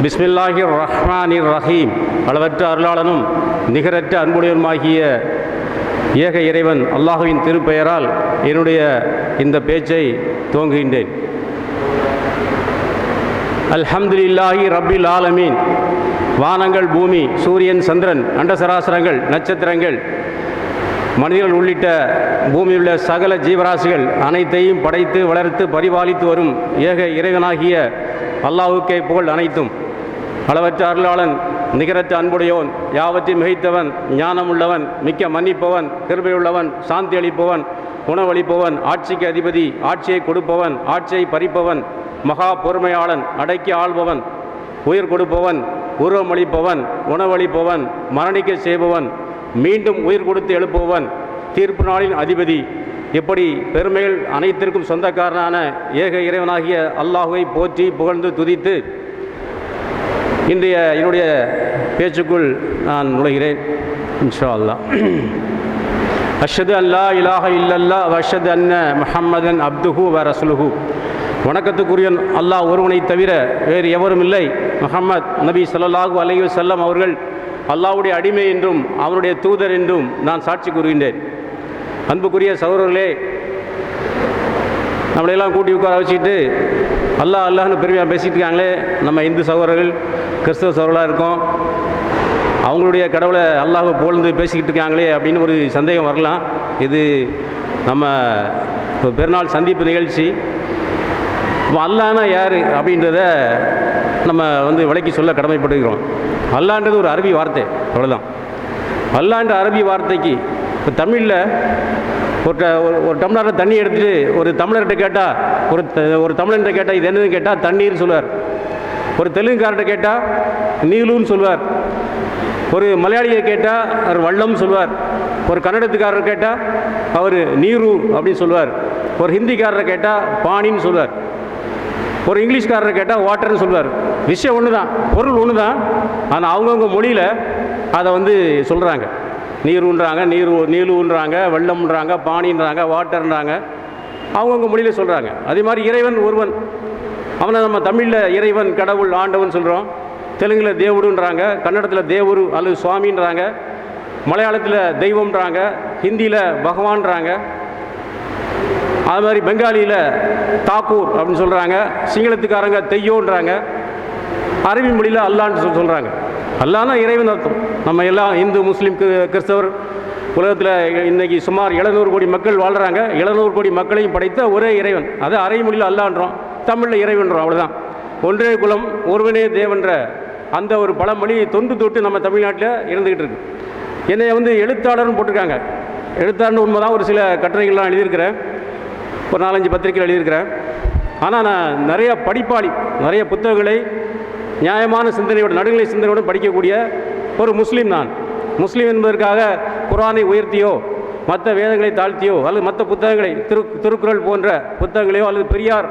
பிஸ்மில்லாஹிர் ரஹ்மானிர் ரஹீம். அளவற்ற அருளாளனும் நிகரற்ற அன்புடையனுமாகிய ஏக இறைவன் அல்லாஹுவின் திருப்பெயரால் என்னுடைய இந்த பேச்சை துவங்குகின்றேன். அல்ஹம்துலில்லாஹி ரப்பில் ஆலமீன். வானங்கள், பூமி, சூரியன், சந்திரன், அண்டசராசரங்கள், நட்சத்திரங்கள், மனிதர்கள் உள்ளிட்ட பூமியில் உள்ள சகல ஜீவராசிகள் அனைத்தையும் படைத்து வளர்த்து பரிபாலித்து வரும் ஏக இறைவனாகிய அல்லாஹுக்கே புகழ் அனைத்தும். அளவற்ற அருளாளன், நிகரற்ற அன்புடையோன், யாவற்றையும் மிகைத்தவன், ஞானமுள்ளவன், மிக்க மன்னிப்பவன், கிருபையுள்ளவன், சாந்தி அளிப்பவன், உணவளிப்பவன், ஆட்சிக்கு அதிபதி, ஆட்சியை கொடுப்பவன், ஆட்சியை பறிப்பவன், மகா பொறுமையாளன், அடக்கி ஆள்பவன், உயிர் கொடுப்பவன், உருவமளிப்பவன், உணவளிப்பவன், மரணிக்க செய்பவன், மீண்டும் உயிர் கொடுத்து எழுப்புபவன், தீர்ப்பு நாளின் அதிபதி. இப்படி பெருமைகள் அனைத்திற்கும் சொந்தக்காரனான ஏக இறைவனாகிய அல்லாஹுவை போற்றி புகழ்ந்து துதித்து இன்றைய என்னுடைய பேச்சுக்குள் நான் நுழைகிறேன் இன்ஷா அல்லாஹ். அஷ்ஹது அல்லா இலாஹ இல்லல்லா வ அஷ்ஹது அன்ன முஹம்மதன் அப்துஹு வ ரசூலுஹு. வணக்கத்துக்குரிய அல்லாஹ் ஒருவனை தவிர வேறு எவரும் இல்லை. முஹம்மத் நபி ஸல்லல்லாஹு அலைஹி வஸல்லம் அவர்கள் அல்லாஹ்வுடைய அடிமை என்றும் அவனுடைய தூதர் என்றும் நான் சாட்சி கூறுகின்றேன். அன்புக்குரிய சகோதரர்களே, நம்மளையெல்லாம் கூட்டி உட்கார வச்சுக்கிட்டு அல்லாஹ் அல்லாஹ்னு பெருமையாக பேசிகிட்டு இருக்காங்களே. நம்ம இந்து சகோதரர்கள், கிறிஸ்தவ சகோதரர்களாக இருக்கோம், அவங்களுடைய கடவுளை அல்லாஹ்வை புகழ்ந்து பேசிக்கிட்டு இருக்காங்களே அப்படின்னு ஒரு சந்தேகம் வரலாம். இது நம்ம பெருநாள் சந்திப்பு நிகழ்ச்சி. இப்போ அல்லாஹ்னா யார் அப்படின்றத நம்ம விளக்கி சொல்ல கடமைப்பட்டுக்கிறோம். அல்லாஹ்ன்றது ஒரு அரபி வார்த்தை, அவ்வளோதான். அல்லாஹ்ன்ற அரபி வார்த்தைக்கு இப்போ தமிழில் ஒரு டம்ளரில் தண்ணி எடுத்துகிட்டு ஒரு தமிழர்கிட்ட கேட்டால், ஒரு தமிழன்கிட்ட கேட்டால் இது என்னதுன்னு கேட்டால் தண்ணீர்னு சொல்லுவார். ஒரு தெலுங்குக்காரர்கிட்ட கேட்டால் நீலுன்னு சொல்லுவார். ஒரு மலையாளியை கேட்டால் அவர் வள்ளம்னு சொல்லுவார். ஒரு கன்னடத்துக்காரர் கேட்டால் அவர் நீரு அப்படின்னு சொல்லுவார். ஒரு ஹிந்திக்காரரை கேட்டால் பாணின்னு சொல்லுவார். ஒரு இங்கிலீஷ்காரரை கேட்டால் வாட்டர்னு சொல்லுவார். விஷயம் ஒன்று தான், பொருள் ஒன்று தான். ஆனால் அவங்கவுங்க மொழியில் அதை சொல்கிறாங்க. நீருன்றாங்க, நீலுன்றாங்க, வெள்ளம்ன்றாங்க, பாணின்றாங்க, வாட்டர்ன்றாங்க, அவங்கவுங்க மொழியில் சொல்கிறாங்க. அதே மாதிரி இறைவன் ஒருவன். அவனை நம்ம தமிழில் இறைவன், கடவுள், ஆண்டவன் சொல்கிறோம். தெலுங்கில் தேவுடுன்றாங்க, கன்னடத்தில் தேவரு அல்லது சுவாமின்றாங்க, மலையாளத்தில் தெய்வம்ன்றாங்க, ஹிந்தியில் பகவான்றாங்க, அது மாதிரி பெங்காலியில் தாக்கூர் அப்படின்னு சொல்கிறாங்க, சிங்களத்துக்காரங்க தெய்யோன்றாங்க, அரபி மொழியில் அல்லான்னு சொல்கிறாங்க. அல்லான்னா இறைவன் அர்த்தம். நம்ம எல்லாம் இந்து, முஸ்லீம், கிறிஸ்தவர் உலகத்தில் இன்றைக்கி சுமார் 700 கோடி மக்கள் வாழ்கிறாங்க. 700 கோடி மக்களையும் படைத்த ஒரே இறைவன். அது அரபி மொழியில் அல்லான்றோம், தமிழில் இறைவன்றோம், அவ்வளோதான். ஒன்றே குலம் ஒருவனே தேவன்ற அந்த ஒரு பழமொழி தொன்று தொட்டு நம்ம தமிழ்நாட்டில் இருந்துக்கிட்டு இருக்கு. என்னை எழுத்தாளர்னு போட்டிருக்காங்க. எழுத்தாளர்னு உண்மைதான். ஒரு சில கட்டுரைகள்லாம் எழுதியிருக்கிறேன், ஒரு 4-5 பத்திரிகைகள் எழுதியிருக்கிறேன். ஆனால் நான் நிறைய படிப்பாளி, நிறைய புத்தகங்களை நியாயமான சிந்தனையோடு, நடுநிலை சிந்தனையோடு படிக்கக்கூடிய ஒரு முஸ்லீம் நான். முஸ்லீம் என்பதற்காக குர்ஆனை உயர்த்தியோ, மற்ற வேதங்களை தாழ்த்தியோ, அல்லது மற்ற புத்தகங்களை திருக்குறள் போன்ற புத்தகங்களையோ, அல்லது பெரியார்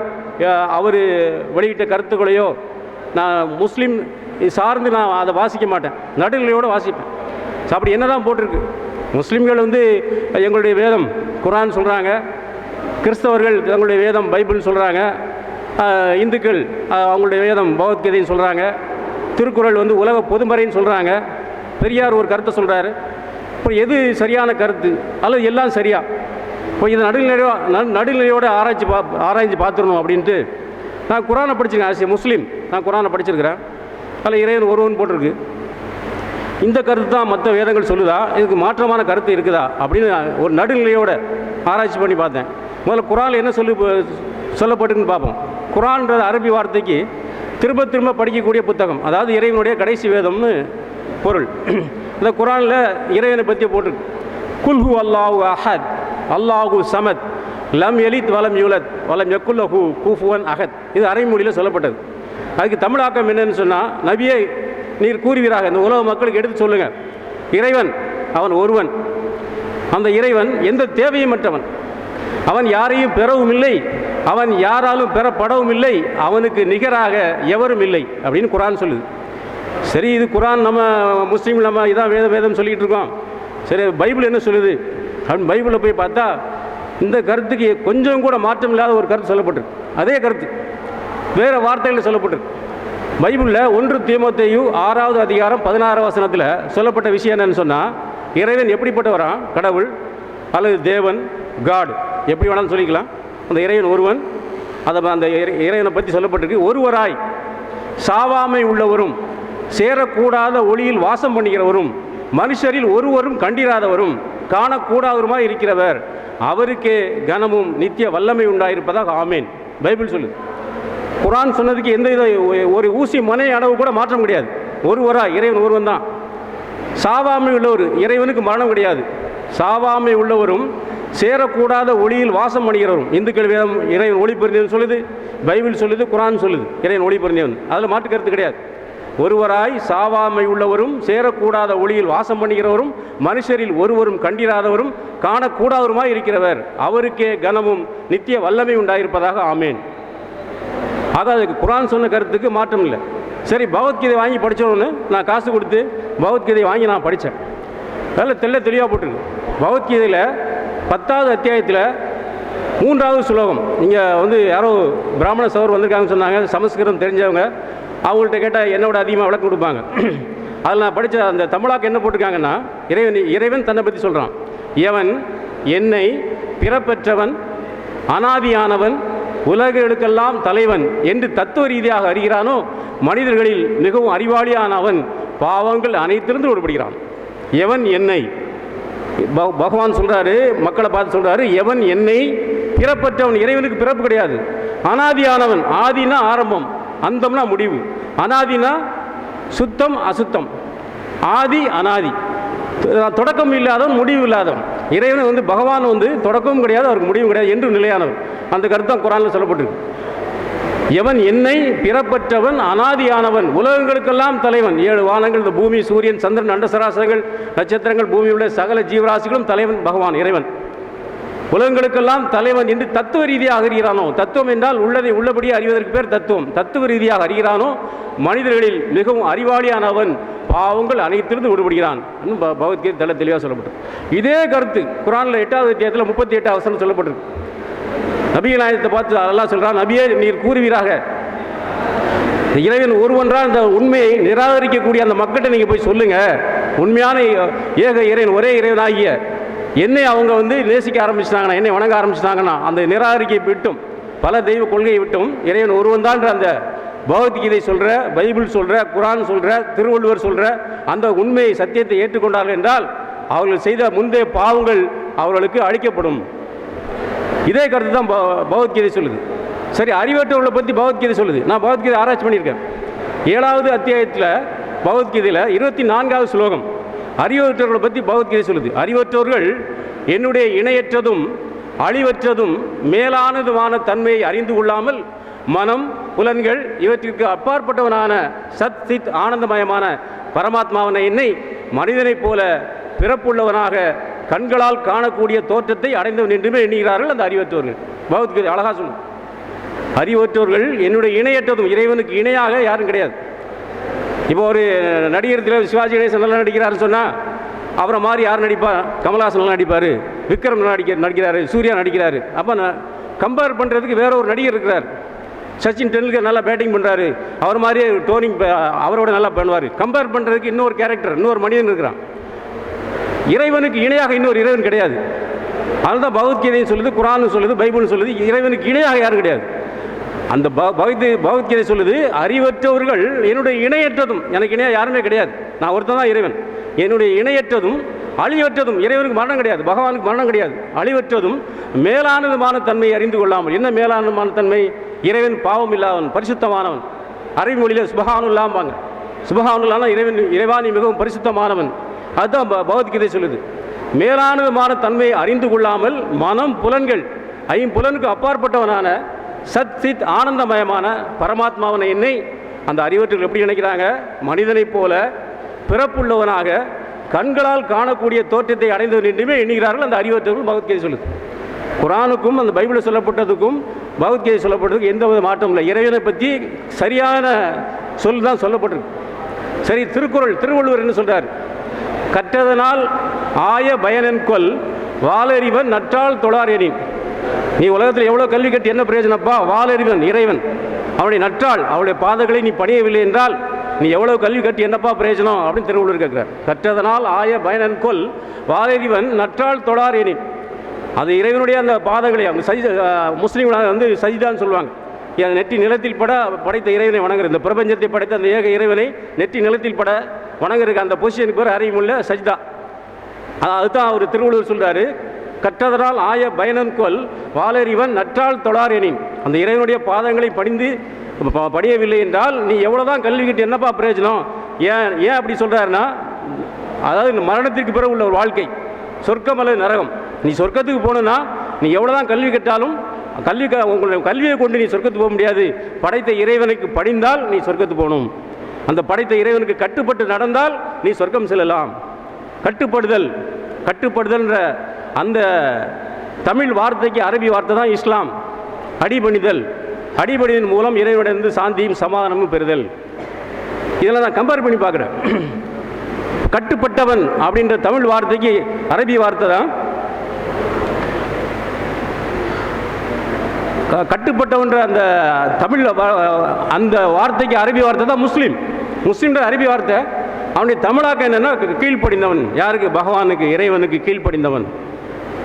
அவர் வெளியிட்ட கருத்துக்களையோ நான் முஸ்லீம் சார்ந்து நான் அதை வாசிக்க மாட்டேன், நடுநிலையோடு வாசிப்பேன். அப்படி என்ன தான் போட்டிருக்கு. முஸ்லீம்கள் எங்களுடைய வேதம் குர்ஆன் சொல்கிறாங்க, கிறிஸ்தவர்கள் தங்களுடைய வேதம் பைபிள் சொல்கிறாங்க, இந்துக்கள் அவங்களுடைய வேதம் பகவத்கீதைன்னு சொல்கிறாங்க, திருக்குறள் உலக பொதுமறைன்னு சொல்கிறாங்க, பெரியார் ஒரு கருத்தை சொல்கிறாரு. இப்போ எது சரியான கருத்து அல்லது எல்லாம் சரியா? இப்போ இது நடுநிலையோட ஆராய்ச்சி பார்த்துடணும் அப்படின்ட்டு நான் குர்ஆனை படிச்சிருக்கேன். ஆஸ் ஏ முஸ்லீம் நான் குர்ஆனை படிச்சிருக்கிறேன். அதில் இறைவன் ஒருவன் போட்டிருக்கு. இந்த கருத்து தான் மற்ற வேதங்கள் சொல்லுதா, இதுக்கு மாற்றமான கருத்து இருக்குதா அப்படின்னு ஒரு நடுநிலையோட ஆராய்ச்சி பண்ணி பார்த்தேன். முதல்ல குர்ஆனில் என்ன சொல்லப்பட்டுன்னு பார்ப்போம். குர்ஆன்றது அரபி வார்த்தைக்கு திரும்ப திரும்ப படிக்கக்கூடிய புத்தகம், அதாவது இறைவனுடைய கடைசி வேதம்னு பொருள். இந்த குர்ஆனில் இறைவனை பற்றி போட்டிருக்கு. குல்ஹு அல்லாஹு அஹத் அல்லாஹு சமத் லம் யலித் வலம் யூலத் வலம் யக்குல் லஹு குஃபுவன் அஹத். இது அரபி மொழியில் சொல்லப்பட்டது. அதுக்கு தமிழாக்கம் என்னன்னு சொன்னால், நபியை நீர் கூறுவீராக, இந்த உலக மக்களுக்கு எடுத்து சொல்லுங்கள், இறைவன் அவன் ஒருவன், அந்த இறைவன் எந்த தேவையும் மற்றவன், அவன் யாரையும் பெறவும் இல்லை, அவன் யாராலும் பெறப்படவும் இல்லை, அவனுக்கு நிகராக எவரும் இல்லை அப்படின்னு குர்ஆன் சொல்லுது. சரி இது குரான் நம்ம முஸ்லீம் நம்ம இதான் வேதம் சொல்லிகிட்டு இருக்கோம், சரி பைபிள் என்ன சொல்லுது அப்படின்னு பைபிளில் போய் பார்த்தா இந்த கருத்துக்கு கொஞ்சம் கூட மாற்றம் இல்லாத ஒரு கருத்து சொல்லப்பட்டிருக்கு. அதே கருத்து வேறு வார்த்தைகளில் சொல்லப்பட்டிருக்கு. பைபிளில் 1 தீமோத்தேயு 6வது அதிகாரம் 16 வசனத்தில் சொல்லப்பட்ட விஷயம் என்னன்னு சொன்னால், இறைவன் எப்படிப்பட்டவரா, கடவுள் அல்லது தேவன், காட் எப்படி வேணாலும் சொல்லிக்கலாம், அந்த இறைவன் ஒருவன். அந்த இறைவனை பற்றி சொல்லப்பட்டிருக்கு, ஒருவராய் சாவாமை உள்ளவரும் சேரக்கூடாத ஒளியில் வாசம் பண்ணுகிறவரும் மனுஷரில் ஒருவரும் கண்டிராதவரும் காணக்கூடாதவருமாய் இருக்கிறவர், அவருக்கே கனமும் நித்திய வல்லமை உண்டாயிருப்பதாக ஆமேன். பைபிள் சொல்லுது. குரான் சொன்னதுக்கு எந்த ஒரு ஊசி மனை அளவு கூட மாற்றம் கிடையாது. ஒருவராய் இறைவன் ஒருவன் தான். சாவாமை உள்ளவர், இறைவனுக்கு மரணம் கிடையாது. சாவாமை உள்ளவரும் சேரக்கூடாத ஒளியில் வாசம் பண்ணுகிறவரும். இந்துக்கள் வேதம் இறைவன் ஒளி பொருந்தியவன் சொல்லுது, பைபிள் சொல்லுது, குரான் சொல்லுது இறைவன் ஒளி பொருந்தியவன். அதில் மாற்று கருத்து கிடையாது. ஒருவராய் சாவாமை உள்ளவரும் சேரக்கூடாத ஒளியில் வாசம் பண்ணுகிறவரும் மனுஷரில் ஒருவரும் கண்டிராதவரும் காணக்கூடாதவருமாய் இருக்கிறவர், அவருக்கே கனமும் நித்திய வல்லமை உண்டாயிருப்பதாக ஆமேன். ஆக அதுக்கு குரான் சொன்ன கருத்துக்கு மாற்றம் இல்லை. சரி, பகவத்கீதை வாங்கி படித்தோன்னு நான் காசு கொடுத்து பகவத்கீதை வாங்கி நான் படித்தேன். அதில் தெளிவாக போட்டிருக்கு. பகவத்கீதையில் 10வது அத்தியாயத்தில் 3வது ஸ்லோகம். இங்கே யாரோ பிராமண சகோதரர் வந்திருக்காங்கன்னு சொன்னாங்க, சமஸ்கிருதம் தெரிஞ்சவங்க. அவங்கள்ட்ட கேட்டால் என்னோட அதிகமாக விளக்கம் கொடுப்பாங்க. அதில் நான் படித்த அந்த தமிழாக்கு என்ன போட்டிருக்காங்கன்னா, இறைவன் தன்னை பற்றி சொல்கிறான். எவன் என்னை பிறப்பெற்றவன், அனாதியானவன், உலகளுக்கெல்லாம் தலைவன் என்று தத்துவ ரீதியாக அறிகிறானோ மனிதர்களில் மிகவும் அறிவாளியானவன், பாவங்கள் அனைத்திலிருந்து விடுபடுகிறான். எவன் என்னை, பகவான் சொல்கிறாரு, மக்களை பார்த்து சொல்கிறாரு, எவன் என்னை பிறப்பற்றவன், இறைவனுக்கு பிறப்பு கிடையாது. அனாதியானவன், ஆதினா ஆரம்பம், அந்தம்னா முடிவு. அனாதினா சுத்தம் அசுத்தம், ஆதி அனாதி, தொடக்கம் இல்லாதவன் முடிவு இல்லாதவன். இறைவன் பகவான் தொடக்கமும் கிடையாது, அவருக்கு முடிவும் கிடையாது, என்று நிலையானவன். அந்த கருத்தான் குரானில் சொல்லப்பட்டிருக்கு. எவன் என்னை பிறப்பற்றவன், அனாதியானவன், உலகங்களுக்கெல்லாம் தலைவன். 7 வானங்கள், இந்த பூமி, சூரியன், சந்திரன், அண்டசராசரங்கள், நட்சத்திரங்கள், பூமி உள்ள சகல ஜீவராசிகளும் தலைவன் பகவான் இறைவன். உலகங்களுக்கெல்லாம் தலைவன் என்று தத்துவ ரீதியாக அறிகிறானோ, தத்துவம் என்றால் உள்ளதை உள்ளபடியே அறிவதற்கு பேர் தத்துவம். தத்துவ ரீதியாக அறிகிறானோ மனிதர்களில் மிகவும் அறிவாளியானவன், பாவங்கள் அனைத்திலிருந்து விடுபடுகிறான். பகவத்கீதை தெளிவாக சொல்லப்பட்டிருக்கு. இதே கருத்து குரானில் 8வது அத்தியாயத்தில் 38வது வசனம் சொல்லப்பட்டிருக்கு. நபிகள் நாயகத்தை பார்த்து அல்லாஹ் சொல்கிறான், நபியே நீர் கூறுவீராக, இறைவன் ஒருவன்றால் இந்த உண்மையை நிராகரிக்கக்கூடிய அந்த மக்கள்கிட்ட நீங்கள் போய் சொல்லுங்கள், உண்மையான ஏக இறைவன், ஒரே இறைவனாகிய என்னை அவங்க நேசிக்க ஆரம்பிச்சிட்டாங்கன்னா, என்னை வணங்க ஆரம்பிச்சிட்டாங்கன்னா, அந்த நிராகரிக்கை விட்டும் பல தெய்வ கொள்கையை விட்டும் இறைவன் ஒருவன் தான் அந்த பகவத்கீதை சொல்கிற, பைபிள் சொல்கிற, குரான் சொல்கிற, திருவள்ளுவர் சொல்கிற அந்த உண்மையை சத்தியத்தை ஏற்றுக்கொண்டார்கள் என்றால் அவர்கள் செய்த முந்தைய பாவங்கள் அவர்களுக்கு அழிக்கப்படும். இதே கருத்து தான் பகவத்கீதை சொல்லுது. சரி, அறிவற்றவர்களை பற்றி பகவத்கீதை சொல்லுது. நான் பகவத்கீதை ஆராய்ச்சி பண்ணியிருக்கேன். 7வது அத்தியாயத்தில் பகவத்கீதையில் 24வது ஸ்லோகம் அறிவற்றவர்களை பற்றி பகவத்கீதை சொல்லுது. அறிவற்றவர்கள் என்னுடைய இணையற்றதும் அழிவற்றதும் மேலானதுமான தன்மையை அறிந்து கொள்ளாமல் மனம், புலன்கள் இவற்றிற்கு அப்பாற்பட்டவனான சத் சித் ஆனந்தமயமான பரமாத்மாவனை என்னை மனிதனைப் போல பிறப்புள்ளவனாக கண்களால் காணக்கூடிய தோற்றத்தை அடைந்தவன் என்றுமே எண்ணுகிறார்கள் அந்த அறிவற்றவர்கள். பகவத்கீதை அழகாக சொல்லும். அறிவற்றவர்கள் என்னுடைய இணையற்றதும், இறைவனுக்கு இணையாக யாரும் கிடையாது. இப்போ ஒரு நடிகர் சிவாஜி கணேசன் நல்லா நடிக்கிறாருன்னு சொன்னால் அவரை மாதிரி யார் நடிப்பார்? கமல்ஹாசன் நல்லா நடிப்பார், விக்ரம் நடிக்கிறாரு, சூர்யா நடிக்கிறாரு. அப்போ கம்பேர் பண்ணுறதுக்கு வேற ஒரு நடிகர் இருக்கிறார். சச்சின் டெண்டுல்கர் நல்லா பேட்டிங் பண்ணுறாரு, அவர் மாதிரியே டோனிங் அவரோட நல்லா பண்ணுவார். கம்பேர் பண்ணுறதுக்கு இன்னொரு கேரக்டர், இன்னொரு மனிதன் இருக்கிறான். இறைவனுக்கு இணையாக இன்னொரு இறைவன் கிடையாது. அதுதான் பகவத்கீதையும் சொல்லுது, குரானும் சொல்லுது, பைபிளும் சொல்லுது, இறைவனுக்கு இணையாக யாரும் கிடையாது. அந்த பகவத்கீதை சொல்லுது, அறிவற்றவர்கள் என்னுடைய இணையற்றதும், எனக்கு இணையாக யாருமே கிடையாது, நான் ஒருத்தன் தான் இறைவன். என்னுடைய இணையற்றதும் அழிவற்றதும், இறைவனுக்கு மரணம் கிடையாது, பகவானுக்கு மரணம் கிடையாது, அழிவற்றதும் மேலானதுமான தன்மையை அறிந்து கொள்ளாமல். என்ன மேலானதுமான தன்மை? இறைவன் பாவம் இல்லாதவன், பரிசுத்தமானவன். அரபி மொழியில் சுபஹானுல்லாம்பாங்க. சுபஹானுல்லான்னா இறைவானி மிகவும் பரிசுத்தமானவன். அதுதான் பகவத்கீதை சொல்லுது. மேலானதுமான தன்மையை அறிந்து கொள்ளாமல் மனம், புலன்கள், ஐம்புலனுக்கு அப்பாற்பட்டவனான சத் சித் ஆனந்தமயமான பரமாத்மாவனை என்னை அந்த அறிவற்றர்கள் எப்படி நினைக்கிறாங்க? மனிதனைப் போல பிறப்புள்ளவனாக கண்களால் காணக்கூடிய தோற்றத்தை அடைந்தவன் என்றுமே எண்ணுகிறார்கள் அந்த அறிவற்றர்கள். பகவத்கீதை சொல்லுது. குரானுக்கும் அந்த பைபிளில் சொல்லப்பட்டதுக்கும் பகவத்கீதை சொல்லப்பட்டதுக்கும் எந்த வித மாற்றம் இல்லை. இறைவனை பற்றி சரியான சொல் தான் சொல்லப்பட்டிருக்கு. சரி, திருவள்ளுவர் என்ன சொல்றார்? கற்றதனால் ஆய பயனென்கொல் வாலறிவன் நற்றால் தொழார் எனின். நீ உலகத்தில் எவ்வளோ கல்வி கட்டி என்ன பிரயோஜனப்பா? வாலறிவன் இறைவன், அவனுடைய நற்றால் அவளுடைய பாதைகளை நீ பணியவில்லை என்றால் நீ எவ்வளோ கல்வி கட்டி என்னப்பா பிரயோஜனம் அப்படின்னு திருவள்ளுவர் கேட்கிறார். கற்றதனால் ஆய பயனென்கொல் வாலறிவன் நற்றால் தொழார் எனின். அது இறைவனுடைய அந்த பாதங்களை அவங்க முஸ்லீம்களாக வந்து சஜிதான்னு சொல்லுவாங்க. நெற்றி நிலத்தில் படைத்த இறைவனை வணங்குற, இந்த பிரபஞ்சத்தை படைத்த அந்த ஏக இறைவனை நெற்றி நிலத்தில் வணங்குறதுக்கு அந்த பொசிஷனுக்கு பேர் அறிவுள்ள சஜிதா. அதுதான் அவர் திருவள்ளுவர் சொல்றாரு, கற்றதனால் ஆய பயனன்கொல் வாலறிவன் நற்றால் தொழார் எனின். அந்த இறைவனுடைய பாதங்களை படியவில்லை என்றால் நீ எவ்வளோதான் கல்வி கட்டி என்னப்பா பிரயோஜனம்? ஏன் அப்படி சொல்கிறாருன்னா, அதாவது மரணத்திற்கு பிறகு உள்ள ஒரு வாழ்க்கை சொர்க்கம் அல்லது நரகம். நீ சொர்க்கத்துக்கு போகணுன்னா நீ எவ்வளோதான் கல்வி கட்டாலும் உங்களுடைய கல்வியை கொண்டு நீ சொர்க்கத்துக்கு போக முடியாது. படைத்த இறைவனுக்கு படிந்தால் நீ சொர்க்கத்துக்கு போகணும். அந்த படைத்த இறைவனுக்கு கட்டுப்பட்டு நடந்தால் நீ சொர்க்கம் செல்லலாம். கட்டுப்படுதல்ன்ற அந்த தமிழ் வார்த்தைக்கு அரபி வார்த்தை தான் இஸ்லாம். அடிபணிதல் மூலம் இறைவனிடந்து சாந்தியும் சமாதானமும் பெறுதல். இதெல்லாம் நான் கம்பேர் பண்ணி பார்க்குறேன். கட்டுப்பட்டவன் அப்படின்ற தமிழ் வார்த்தைக்கு அரபி வார்த்தை தான். கட்டுப்பட்டவன்ற அந்த தமிழ் அந்த வார்த்தைக்கு அரபி வார்த்தை தான் முஸ்லீம்ன்ற அரபி வார்த்தை. அவனுடைய தமிழாக்கம் என்னென்னா கீழ்ப்படிந்தவன். யாருக்கு? பகவானுக்கு, இறைவனுக்கு கீழ்ப்படிந்தவன்.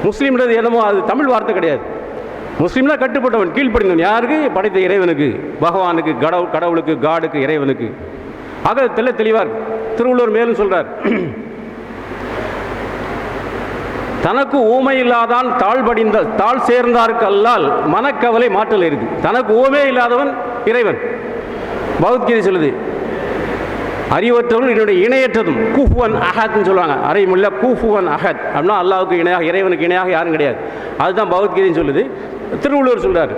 முஸ்லீம்ன்றது என்னமோ அது தமிழ் வார்த்தை கிடையாது. முஸ்லீம்னா கட்டுப்பட்டவன், கீழ்ப்படிந்தவன். யாருக்கு? படைத்த இறைவனுக்கு, பகவானுக்கு, கடவுளுக்கு, காடுக்கு, இறைவனுக்கு. ஆக தெளிவார். திருவள்ளுவர் மேலும் சொல்றார், தனக்கு ஊமை இல்லாதான் தாழ் சேர்ந்தாருக்கு அல்லால் மனக்கவலை மாற்றல் இருக்கு. தனக்கு ஊமே இல்லாதவன் இறைவன். பகவத்கீதை சொல்லுது, அறிவற்றவர்கள் என்னுடைய இணையற்றதும் கூஃபுவன் அஹத்ன்னு சொல்லுவாங்க. அறைமுல்ல கூஃபுவன் அஹத் அப்படின்னா அல்லாவுக்கு இணையாக, இறைவனுக்கு இணையாக யாரும் கிடையாது. அதுதான் பகவத்கீதைன்னு சொல்லுது. திருவள்ளுவர் சொல்றார்,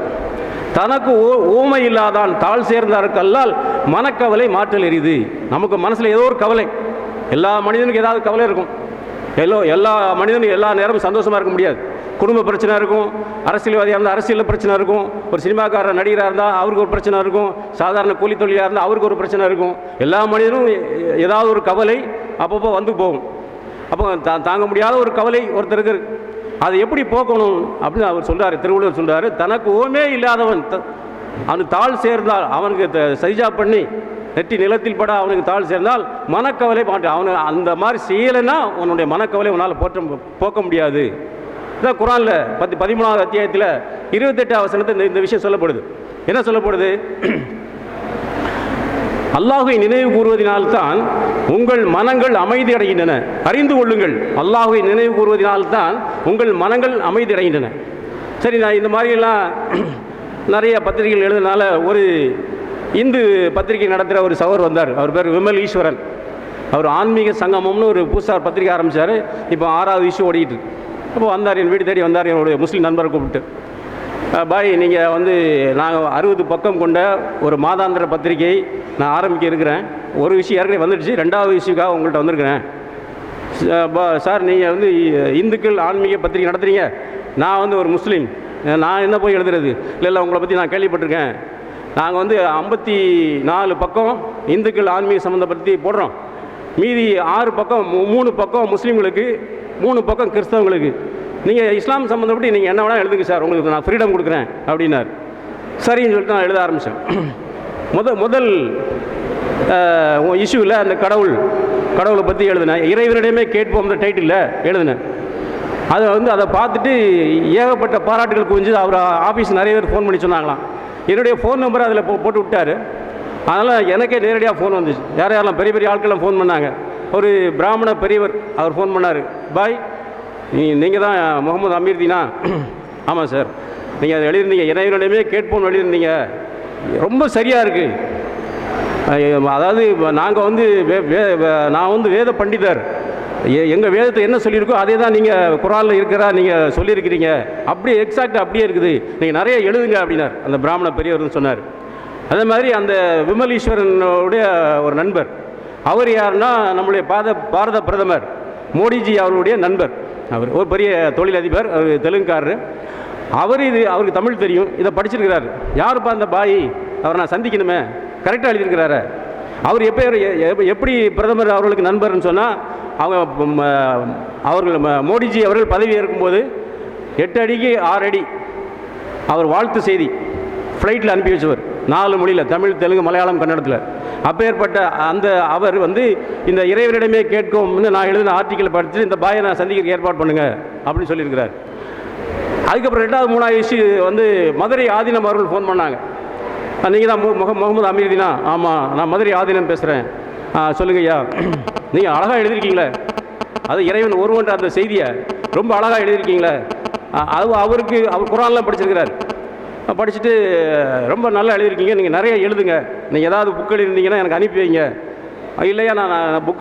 தனக்கு ஊமை இல்லாதான் தாழ் சேர்ந்தாருக்கு அல்லால் மனக்கவலை மாற்றல் எரியுது. நமக்கு மனசில் ஏதோ ஒரு கவலை, எல்லா மனிதனுக்கும் ஏதாவது கவலை இருக்கும். எல்லா மனிதனும் எல்லா நேரமும் சந்தோஷமாக இருக்க முடியாது. குடும்ப பிரச்சனை இருக்கும், அரசியல்வாதியாக இருந்தால் அரசியலில் பிரச்சனை இருக்கும், ஒரு சினிமாக்காரர் நடிகராக இருந்தால் அவருக்கு ஒரு பிரச்சனை இருக்கும், சாதாரண கூலி தொழிலாக இருந்தால் அவருக்கு ஒரு பிரச்சனை இருக்கும். எல்லா மனிதனும் ஏதாவது ஒரு கவலை அப்பப்போ வந்து போகும். அப்போ தாங்க முடியாத ஒரு கவலை ஒருத்தருக்கு, அதை எப்படி போக்கணும் அப்படின்னு அவர் சொல்கிறார். திருவள்ளுவர் சொல்கிறார், தனக்கு ஓமே இல்லாதவன் அவனுக்கு தாழ் சேர்ந்தால், அவனுக்கு சஜிதா பண்ணி நெற்றி நிலத்தில் பட அவனுக்கு தாழ் சேர்ந்தால் மனக்கவலை மாட்டான். அவனு அந்த மாதிரி செய்யலைன்னா உன்னுடைய மனக்கவலை உன்னால் போக்க முடியாது. இதான் குரானில் 13வது அத்தியாயத்தில் 28வது வசனத்தில் இந்த விஷயம் சொல்லப்படுது. என்ன சொல்லப்படுது? அல்லாஹ்வை நினைவு கூறுவதனால்தான் உங்கள் மனங்கள் அமைதி அடைகின்றன, அறிந்து கொள்ளுங்கள். அல்லாஹ்வை நினைவு கூறுவதனால்தான் உங்கள் மனங்கள் அமைதி அடைகின்றன. சரி, நான் இந்த மாதிரியெல்லாம் நிறைய பத்திரிகைகள் எழுதுனால ஒரு இந்து பத்திரிகை நடத்துகிற ஒரு சகோதரர் வந்தார். அவர் பேர் விமல் ஈஸ்வரன். அவர் ஆன்மீக சங்கமம்னு ஒரு புதுசாக பத்திரிகை ஆரம்பித்தார். இப்போ 6வது இஷ்யூ ஓடிக்கிட்டு. அப்போ வந்தார், என் வீடு தேடி வந்தார். என்னுடைய முஸ்லீம் நண்பரை கூப்பிட்டு, பாய் நீங்கள் நாங்கள் 60 பக்கம் கொண்ட ஒரு மாதாந்திர பத்திரிகை நான் ஆரம்பிக்க இருக்கிறேன். ஒரு விஷயம் ஏற்கனவே வந்துடுச்சு, 2வது இஷ்யூக்காக உங்கள்கிட்ட வந்திருக்கிறேன். சார் நீங்கள் இந்துக்கள் ஆன்மீக பத்திரிகை நடத்துகிறீங்க, நான் ஒரு முஸ்லீம், நான் என்ன போய் எழுதுறது? இல்லை உங்களை பற்றி நான் கேள்விப்பட்டிருக்கேன். நாங்கள் 54 பக்கம் இந்துக்கள் ஆன்மீக சம்மந்தப்படுத்தி போடுறோம். மீதி 6 பக்கம், 3 பக்கம் முஸ்லீம்களுக்கு, 3 பக்கம் கிறிஸ்தவங்களுக்கு. நீங்கள் இஸ்லாம் சம்மந்தப்பட்டு நீங்கள் என்ன வேணால் எழுதுங்க சார், உங்களுக்கு நான் ஃப்ரீடம் கொடுக்குறேன் அப்படின்னார். சரின்னு சொல்லிட்டு நான் எழுத ஆரம்பித்தேன். முதல் இஷ்யூவில் அந்த கடவுளை பற்றி எழுதினேன். இறைவனிடமே கேட்போம்ன்ற டைட்டிலில் எழுதினேன். அதை பார்த்துட்டு ஏகப்பட்ட பாராட்டுகள் குவிஞ்சு அவர் ஆஃபீஸ் நிறைய பேர் ஃபோன் பண்ணி சொன்னாங்களாம். என்னுடைய ஃபோன் நம்பரை அதில் போட்டு விட்டார். அதனால் எனக்கே நேரடியாக ஃபோன் வந்துச்சு. யாரெல்லாம் பெரிய பெரிய ஆட்கள்லாம் ஃபோன் பண்ணாங்க. ஒரு பிராமண பெரியவர் அவர் ஃபோன் பண்ணார். பாய், நீங்கள் தான் முகமது அமீர்தீனா? ஆமாம் சார். நீங்கள் அதை எழுதிருந்தீங்க, இறைவனிடமே கேட்போம்னு எழுதிருந்தீங்க, ரொம்ப சரியாக இருக்குது. அதாவது நாங்கள் நான் வேத பண்டிதர், எங்கள் வேதத்தை என்ன சொல்லியிருக்கோ அதே தான் நீங்கள் குரானில் இருக்கிறா நீங்கள் சொல்லியிருக்கிறீங்க, அப்படியே எக்ஸாக்டாக அப்படியே இருக்குது, நீங்கள் நிறைய எழுதுங்க அப்படின்னார் அந்த பிராமண பெரியவர்னு சொன்னார். அதே மாதிரி அந்த விமல் ஈஸ்வரனுடைய ஒரு நண்பர், அவர் யாருன்னா நம்முடைய பாரத பிரதமர் மோடிஜி அவருடைய நண்பர். அவர் ஒரு பெரிய தொழிலதிபர், அவர் தெலுங்குக்காரர். அவருக்கு தமிழ் தெரியும், இதை படிச்சிருக்கிறார். யாருப்பா அந்த பாய், அவரை நான் சந்திக்கணுமே, கரெக்டாக எழுதியிருக்கிறாரு. அவர் எப்படி பிரதமர் அவர்களுக்கு நண்பர்னு சொன்னால் அவங்க அவர்கள் மோடிஜி அவர்கள் பதவி ஏற்கும்போது 8 அடிக்கு 6 அடி அவர் வாழ்த்து செய்தி ஃப்ளைட்டில் அனுப்பி வச்சவர் 4 மொழியில், தமிழ், தெலுங்கு, மலையாளம், கன்னடத்தில். அப்பேற்பட்ட அந்த அவர் இந்த இறைவனிடமே கேட்கும்னு நான் எழுதின ஆர்டிக்கலை படித்து இந்த பாயை நான் சந்திக்க ஏற்பாடு பண்ணுங்க அப்படின்னு சொல்லியிருக்கிறார். அதுக்கப்புறம் 2வது 3வது இஷ்யூ மதுரை ஆதீனம் அவர்கள் ஃபோன் பண்ணாங்க. நீங்கள் தான் முகமது அமீர்தீனா? ஆமாம், நான் மதுரை ஆதீனம் பேசுகிறேன். சொல்லுங்க ஐயா. நீங்கள் அழகாக எழுதியிருக்கீங்களே, அது இறைவன் ஒருவன்ற அந்த செய்தியை ரொம்ப அழகாக எழுதியிருக்கீங்களே. அவர் குரான்லாம் படிச்சிருக்கிறார். படிச்சுட்டு ரொம்ப நல்லா எழுதியிருக்கீங்க, நீங்கள் நிறைய எழுதுங்க, நீங்கள் ஏதாவது புக் எழுதிருந்தீங்கன்னா எனக்கு அனுப்பி வைங்க. இல்லையா நான் புக்